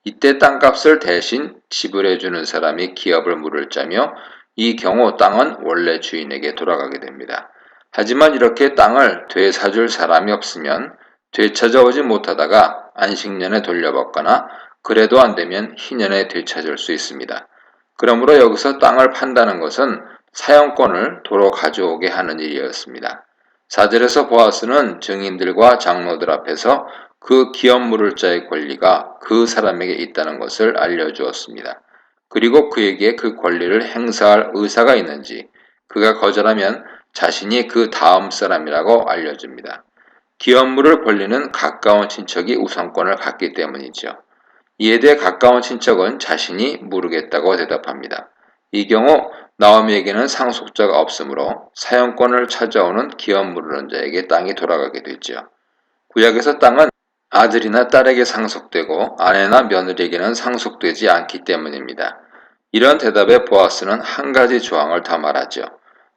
이때 땅값을 대신 지불해주는 사람이 기업을 물을 자며 이 경우 땅은 원래 주인에게 돌아가게 됩니다. 하지만 이렇게 땅을 되사줄 사람이 없으면 되찾아오지 못하다가 안식년에 돌려받거나 그래도 안되면 희년에 되찾을 수 있습니다. 그러므로 여기서 땅을 판다는 것은 사용권을 도로 가져오게 하는 일이었습니다. 4절에서 보아스는 증인들과 장로들 앞에서 그 기업 물을 자의 권리가 그 사람에게 있다는 것을 알려주었습니다. 그리고 그에게 그 권리를 행사할 의사가 있는지 그가 거절하면 자신이 그 다음 사람이라고 알려줍니다. 기업 물을 권리는 가까운 친척이 우선권을 갖기 때문이죠. 이에 대해 가까운 친척은 자신이 모르겠다고 대답합니다. 이 경우 나오미에게는 상속자가 없으므로 사용권을 찾아오는 기업 물으는 자에게 땅이 돌아가게 되죠. 구약에서 땅은 아들이나 딸에게 상속되고 아내나 며느리에게는 상속되지 않기 때문입니다. 이런 대답에 보아스는 한 가지 조항을 더 말하죠.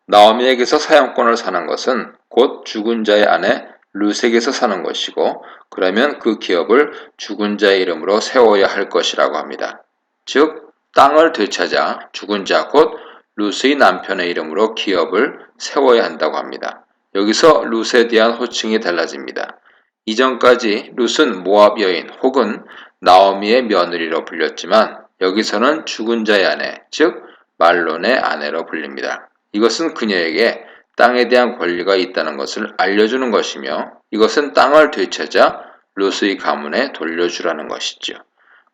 나오미에게서 사용권을 사는 것은 곧 죽은 자의 아내 룻에게서 사는 것이고 그러면 그 기업을 죽은 자의 이름으로 세워야 할 것이라고 합니다. 즉 땅을 되찾아 죽은 자 곧 룻의 남편의 이름으로 기업을 세워야 한다고 합니다. 여기서 룻에 대한 호칭이 달라집니다. 이전까지 룻은 모압 여인 혹은 나오미의 며느리로 불렸지만 여기서는 죽은 자의 아내, 즉 말론의 아내로 불립니다. 이것은 그녀에게 땅에 대한 권리가 있다는 것을 알려주는 것이며 이것은 땅을 되찾아 룻의 가문에 돌려주라는 것이죠.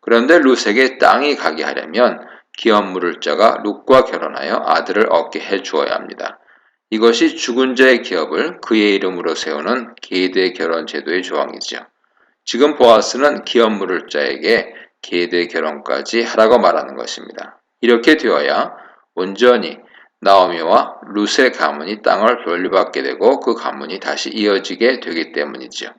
그런데 룻에게 땅이 가게 하려면 기업 물을 자가 룻과 결혼하여 아들을 얻게 해주어야 합니다. 이것이 죽은 자의 기업을 그의 이름으로 세우는 계대 결혼 제도의 조항이죠. 지금 보아스는 기업 물을 자에게 계대 결혼까지 하라고 말하는 것입니다. 이렇게 되어야 온전히 나오미와 룻의 가문이 땅을 돌려받게 되고 그 가문이 다시 이어지게 되기 때문이죠.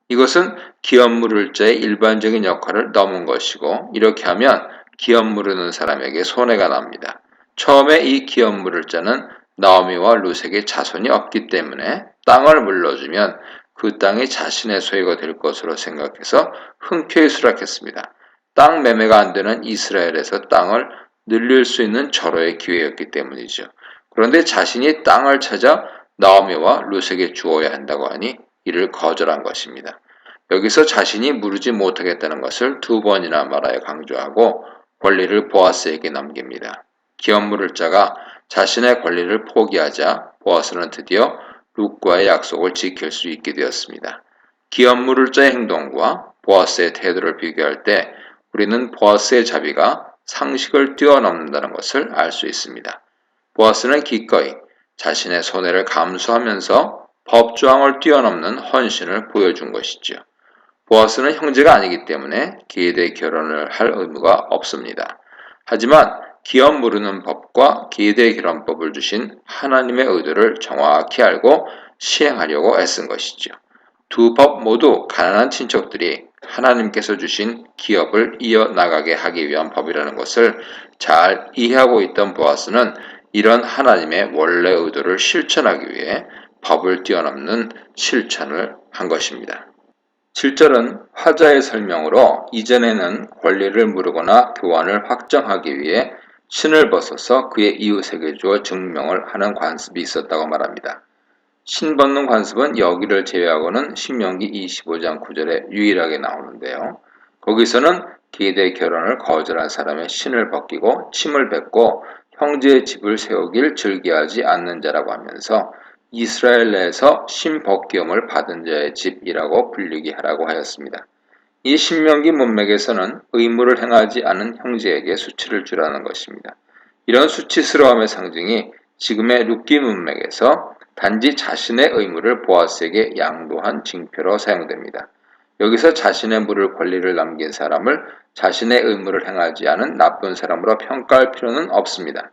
이것은 기업 물을 자의 일반적인 역할을 넘은 것이고 이렇게 하면 기업 물으는 사람에게 손해가 납니다. 처음에 이 기업 물을 자는 나오미와 룻에게 자손이 없기 때문에 땅을 물러주면 그 땅이 자신의 소유가 될 것으로 생각해서 흔쾌히 수락했습니다. 땅 매매가 안 되는 이스라엘에서 땅을 늘릴 수 있는 절호의 기회였기 때문이죠. 그런데 자신이 땅을 찾아 나오미와 룻에게 주어야 한다고 하니 이를 거절한 것입니다. 여기서 자신이 물으지 못하겠다는 것을 두 번이나 말하여 강조하고 권리를 보아스에게 넘깁니다. 기업 물을 자가 자신의 권리를 포기하자 보아스는 드디어 룻과의 약속을 지킬 수 있게 되었습니다. 기업 물을 자의 행동과 보아스의 태도를 비교할 때 우리는 보아스의 자비가 상식을 뛰어넘는다는 것을 알 수 있습니다. 보아스는 기꺼이 자신의 손해를 감수하면서 법조항을 뛰어넘는 헌신을 보여준 것이죠. 보아스는 형제가 아니기 때문에 계대 결혼을 할 의무가 없습니다. 하지만 기업 물으는 법과 계대 결혼법을 주신 하나님의 의도를 정확히 알고 시행하려고 애쓴 것이죠. 두 법 모두 가난한 친척들이 하나님께서 주신 기업을 이어나가게 하기 위한 법이라는 것을 잘 이해하고 있던 보아스는 이런 하나님의 원래 의도를 실천하기 위해 법을 뛰어넘는 실천을 한 것입니다. 7절은 화자의 설명으로 이전에는 권리를 물으거나 교환을 확정하기 위해 신을 벗어서 그의 이웃에게 주어 증명을 하는 관습이 있었다고 말합니다. 신 벗는 관습은 여기를 제외하고는 신명기 25장 9절에 유일하게 나오는데요. 거기서는 계대 결혼을 거절한 사람의 신을 벗기고 침을 뱉고 형제의 집을 세우길 즐겨하지 않는 자라고 하면서 이스라엘 내에서 신벗기움을 받은 자의 집이라고 불리게 하라고 하였습니다. 이 신명기 문맥에서는 의무를 행하지 않은 형제에게 수치를 주라는 것입니다. 이런 수치스러움의 상징이 지금의 룻기 문맥에서 단지 자신의 의무를 보아스에게 양도한 징표로 사용됩니다. 여기서 자신의 물을 권리를 남긴 사람을 자신의 의무를 행하지 않은 나쁜 사람으로 평가할 필요는 없습니다.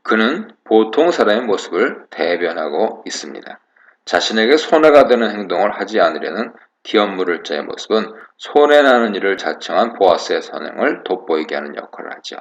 그는 보통 사람의 모습을 대변하고 있습니다. 자신에게 손해가 되는 행동을 하지 않으려는 기업 물을 자의 모습은 손해나는 일을 자청한 보아스의 선행을 돋보이게 하는 역할을 하죠.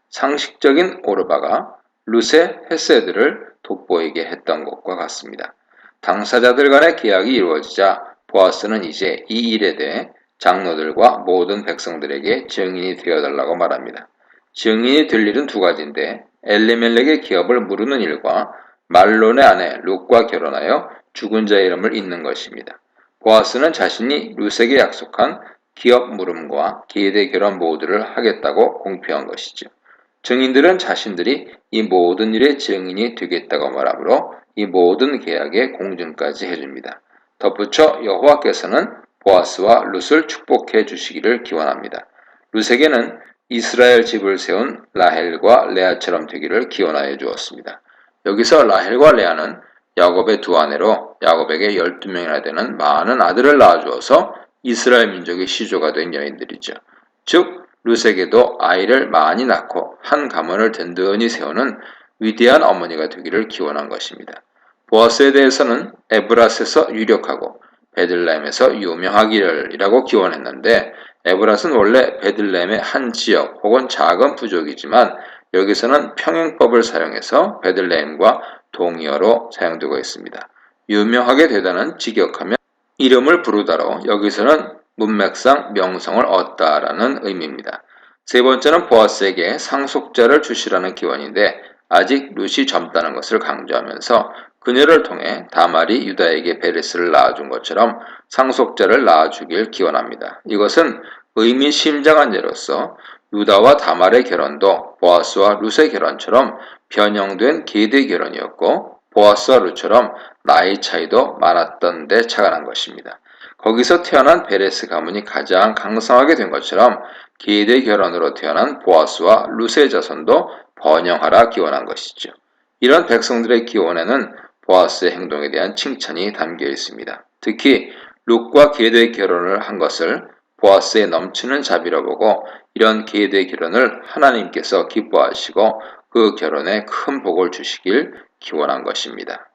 상식적인 오르바가 룻의 헤세드를 돋보이게 했던 것과 같습니다. 당사자들 간의 계약이 이루어지자 보아스는 이제 이 일에 대해 장로들과 모든 백성들에게 증인이 되어달라고 말합니다. 증인이 될 일은 두 가지인데 엘리멜렉의 기업을 무르는 일과 말론의 아내 룻과 결혼하여 죽은 자의 이름을 잇는 것입니다. 보아스는 자신이 룻에게 약속한 기업 물음과 기대 결혼 모두를 하겠다고 공표한 것이죠. 증인들은 자신들이 이 모든 일의 증인이 되겠다고 말하므로 이 모든 계약에 공증까지 해줍니다. 덧붙여 여호와께서는 보아스와 룻을 축복해 주시기를 기원합니다. 룻에게는 이스라엘 집을 세운 라헬과 레아처럼 되기를 기원하여 주었습니다. 여기서 라헬과 레아는 야곱의 두 아내로 야곱에게 12명이나 되는 많은 아들을 낳아주어서 이스라엘 민족의 시조가 된 여인들이죠. 즉 룻에게도 아이를 많이 낳고 한 가문을 든든히 세우는 위대한 어머니가 되기를 기원한 것입니다. 보아스에 대해서는 에브랏에서 유력하고 베들레헴에서 유명하기를이라고 기원했는데 에브랏은 원래 베들레헴의 한 지역 혹은 작은 부족이지만 여기서는 평행법을 사용해서 베들레헴과 동의어로 사용되고 있습니다. 유명하게 되다는 직역하면 이름을 부르다로 여기서는 문맥상 명성을 얻다라는 의미입니다. 세 번째는 보아스에게 상속자를 주시라는 기원인데 아직 룻이 젊다는 것을 강조하면서 그녀를 통해 다말이 유다에게 베레스를 낳아준 것처럼 상속자를 낳아주길 기원합니다. 이것은 의미심장한 예로서 유다와 다말의 결혼도 보아스와 룻의 결혼처럼 변형된 계대 결혼이었고 보아스와 룻처럼 나이 차이도 많았던 데 착안한 것입니다. 거기서 태어난 베레스 가문이 가장 강성하게 된 것처럼 계대 결혼으로 태어난 보아스와 룻의 자손도 번영하라 기원한 것이죠. 이런 백성들의 기원에는 보아스의 행동에 대한 칭찬이 담겨 있습니다. 특히 룻과 계대 결혼을 한 것을 보아스의 넘치는 자비로 보고 이런 계대 결혼을 하나님께서 기뻐하시고 그 결혼에 큰 복을 주시길 기원한 것입니다.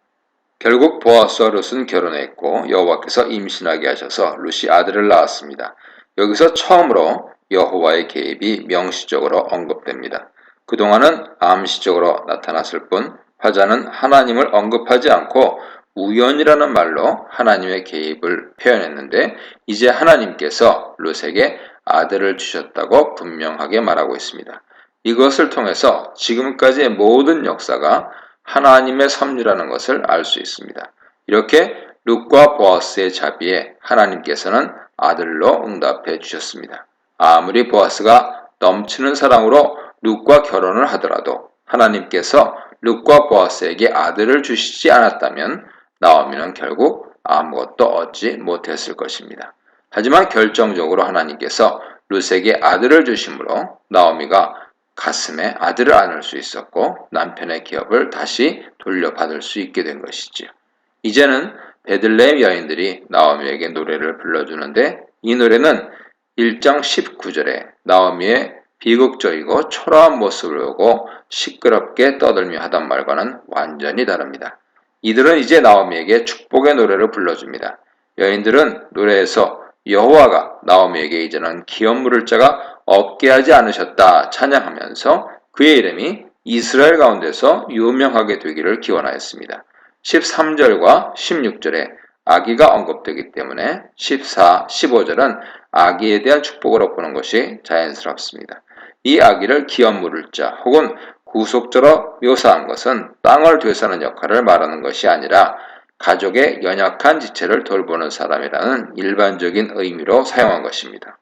결국 보아스와 룻은 결혼했고 여호와께서 임신하게 하셔서 룻이 아들을 낳았습니다. 여기서 처음으로 여호와의 개입이 명시적으로 언급됩니다. 그동안은 암시적으로 나타났을 뿐 화자는 하나님을 언급하지 않고 우연이라는 말로 하나님의 개입을 표현했는데 이제 하나님께서 룻에게 아들을 주셨다고 분명하게 말하고 있습니다. 이것을 통해서 지금까지의 모든 역사가 하나님의 섭리라는 것을 알 수 있습니다. 이렇게 룻과 보아스의 자비에 하나님께서는 아들로 응답해 주셨습니다. 아무리 보아스가 넘치는 사랑으로 룻과 결혼을 하더라도 하나님께서 룻과 보아스에게 아들을 주시지 않았다면 나오미는 결국 아무것도 얻지 못했을 것입니다. 하지만 결정적으로 하나님께서 룻에게 아들을 주심으로 나오미가 가슴에 아들을 안을 수 있었고 남편의 기업을 다시 돌려받을 수 있게 된 것이지요. 이제는 베들레헴 여인들이 나오미에게 노래를 불러주는데 이 노래는 1장 19절에 나오미의 비극적이고 초라한 모습을 보고 시끄럽게 떠들며 하던 말과는 완전히 다릅니다. 이들은 이제 나오미에게 축복의 노래를 불러줍니다. 여인들은 노래에서 여호와가 나오미에게 이제는 기업 물을 자가 없게 하지 않으셨다 찬양하면서 그의 이름이 이스라엘 가운데서 유명하게 되기를 기원하였습니다. 13절과 16절에 아기가 언급되기 때문에 14, 15절은 아기에 대한 축복으로 보는 것이 자연스럽습니다. 이 아기를 기업 물을 자 혹은 구속자로 묘사한 것은 땅을 되사는 역할을 말하는 것이 아니라 가족의 연약한 지체를 돌보는 사람이라는 일반적인 의미로 사용한 것입니다.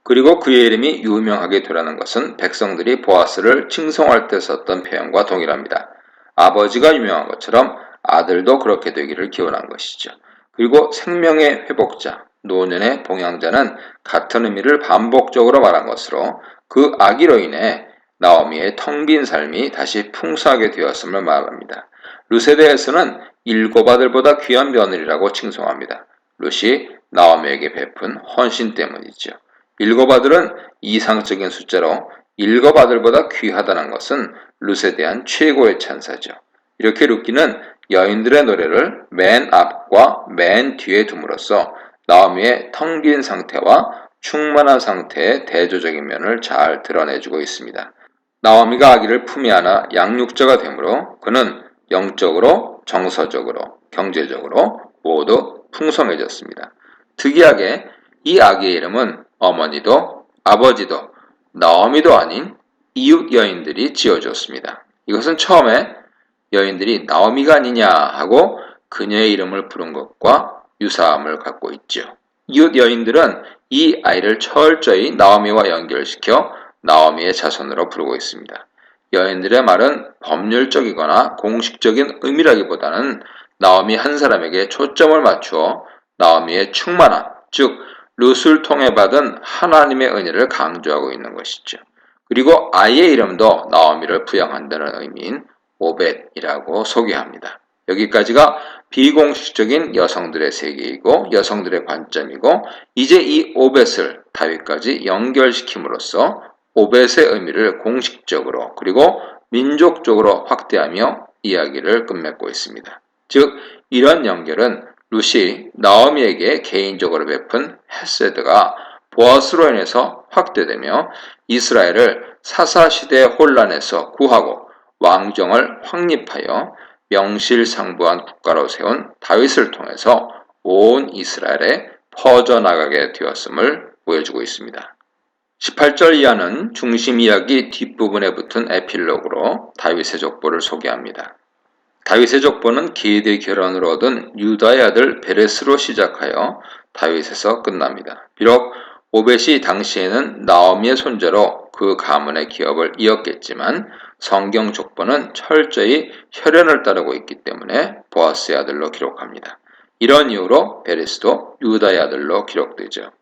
그리고 그의 이름이 유명하게 되라는 것은 백성들이 보아스를 칭송할 때 썼던 표현과 동일합니다. 아버지가 유명한 것처럼 아들도 그렇게 되기를 기원한 것이죠. 그리고 생명의 회복자, 노년의 봉양자는 같은 의미를 반복적으로 말한 것으로 그 아기로 인해 나오미의 텅 빈 삶이 다시 풍성하게 되었음을 말합니다. 룻에 대해서는 7 아들보다 귀한 며느리라고 칭송합니다. 룻이 나오미에게 베푼 헌신 때문이죠. 7 아들은 이상적인 숫자로 7 아들보다 귀하다는 것은 룻에 대한 최고의 찬사죠. 이렇게 룻기는 여인들의 노래를 맨 앞과 맨 뒤에 둠으로써 나오미의 텅 빈 상태와 충만한 상태의 대조적인 면을 잘 드러내주고 있습니다. 나오미가 아기를 품에 안아 양육자가 되므로 그는 영적으로, 정서적으로, 경제적으로 모두 풍성해졌습니다. 특이하게 이 아기의 이름은 어머니도 아버지도 나오미도 아닌 이웃 여인들이 지어줬습니다. 이것은 처음에 여인들이 나오미가 아니냐 하고 그녀의 이름을 부른 것과 유사함을 갖고 있죠. 이웃 여인들은 이 아이를 철저히 나오미와 연결시켜 나오미의 자손으로 부르고 있습니다. 여인들의 말은 법률적이거나 공식적인 의미라기보다는 나오미 한 사람에게 초점을 맞추어 나오미의 충만함, 즉 룻을 통해 받은 하나님의 은혜를 강조하고 있는 것이죠. 그리고 아이의 이름도 나오미를 부양한다는 의미인 오벳이라고 소개합니다. 여기까지가 비공식적인 여성들의 세계이고 여성들의 관점이고 이제 이 오벳을 다윗까지 연결시킴으로써 오벳의 의미를 공식적으로 그리고 민족적으로 확대하며 이야기를 끝맺고 있습니다. 즉 이런 연결은 룻이 나오미에게 개인적으로 베푼 헤세드가 보아스로 인해서 확대되며 이스라엘을 사사시대의 혼란에서 구하고 왕정을 확립하여 명실상부한 국가로 세운 다윗을 통해서 온 이스라엘에 퍼져나가게 되었음을 보여주고 있습니다. 18절 이하는 중심 이야기 뒷부분에 붙은 에필로그로 다윗의 족보를 소개합니다. 다윗의 족보는 게드의 결혼으로 얻은 유다의 아들 베레스로 시작하여 다윗에서 끝납니다. 비록 오벳이 당시에는 나오미의 손자로 그 가문의 기업을 이었겠지만 성경 족보는 철저히 혈연을 따르고 있기 때문에 보아스의 아들로 기록합니다. 이런 이유로 베레스도 유다의 아들로 기록되죠.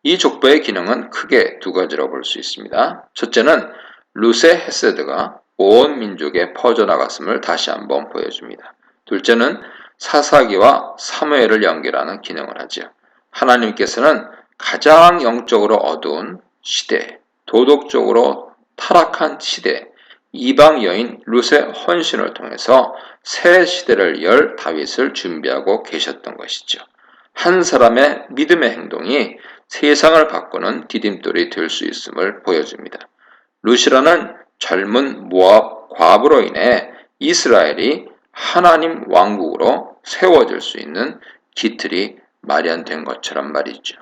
이 족보의 기능은 크게 2가지로 볼 수 있습니다. 첫째는 룻의 헤세드가 온 민족에 퍼져나갔음을 다시 한번 보여줍니다. 둘째는 사사기와 사무엘을 연결하는 기능을 하죠. 하나님께서는 가장 영적으로 어두운 시대, 도덕적으로 타락한 시대, 이방 여인 룻의 헌신을 통해서 새 시대를 열 다윗을 준비하고 계셨던 것이죠. 한 사람의 믿음의 행동이 세상을 바꾸는 디딤돌이 될 수 있음을 보여줍니다. 룻이라는 젊은 모압 과부로 인해 이스라엘이 하나님 왕국으로 세워질 수 있는 기틀이 마련된 것처럼 말이죠.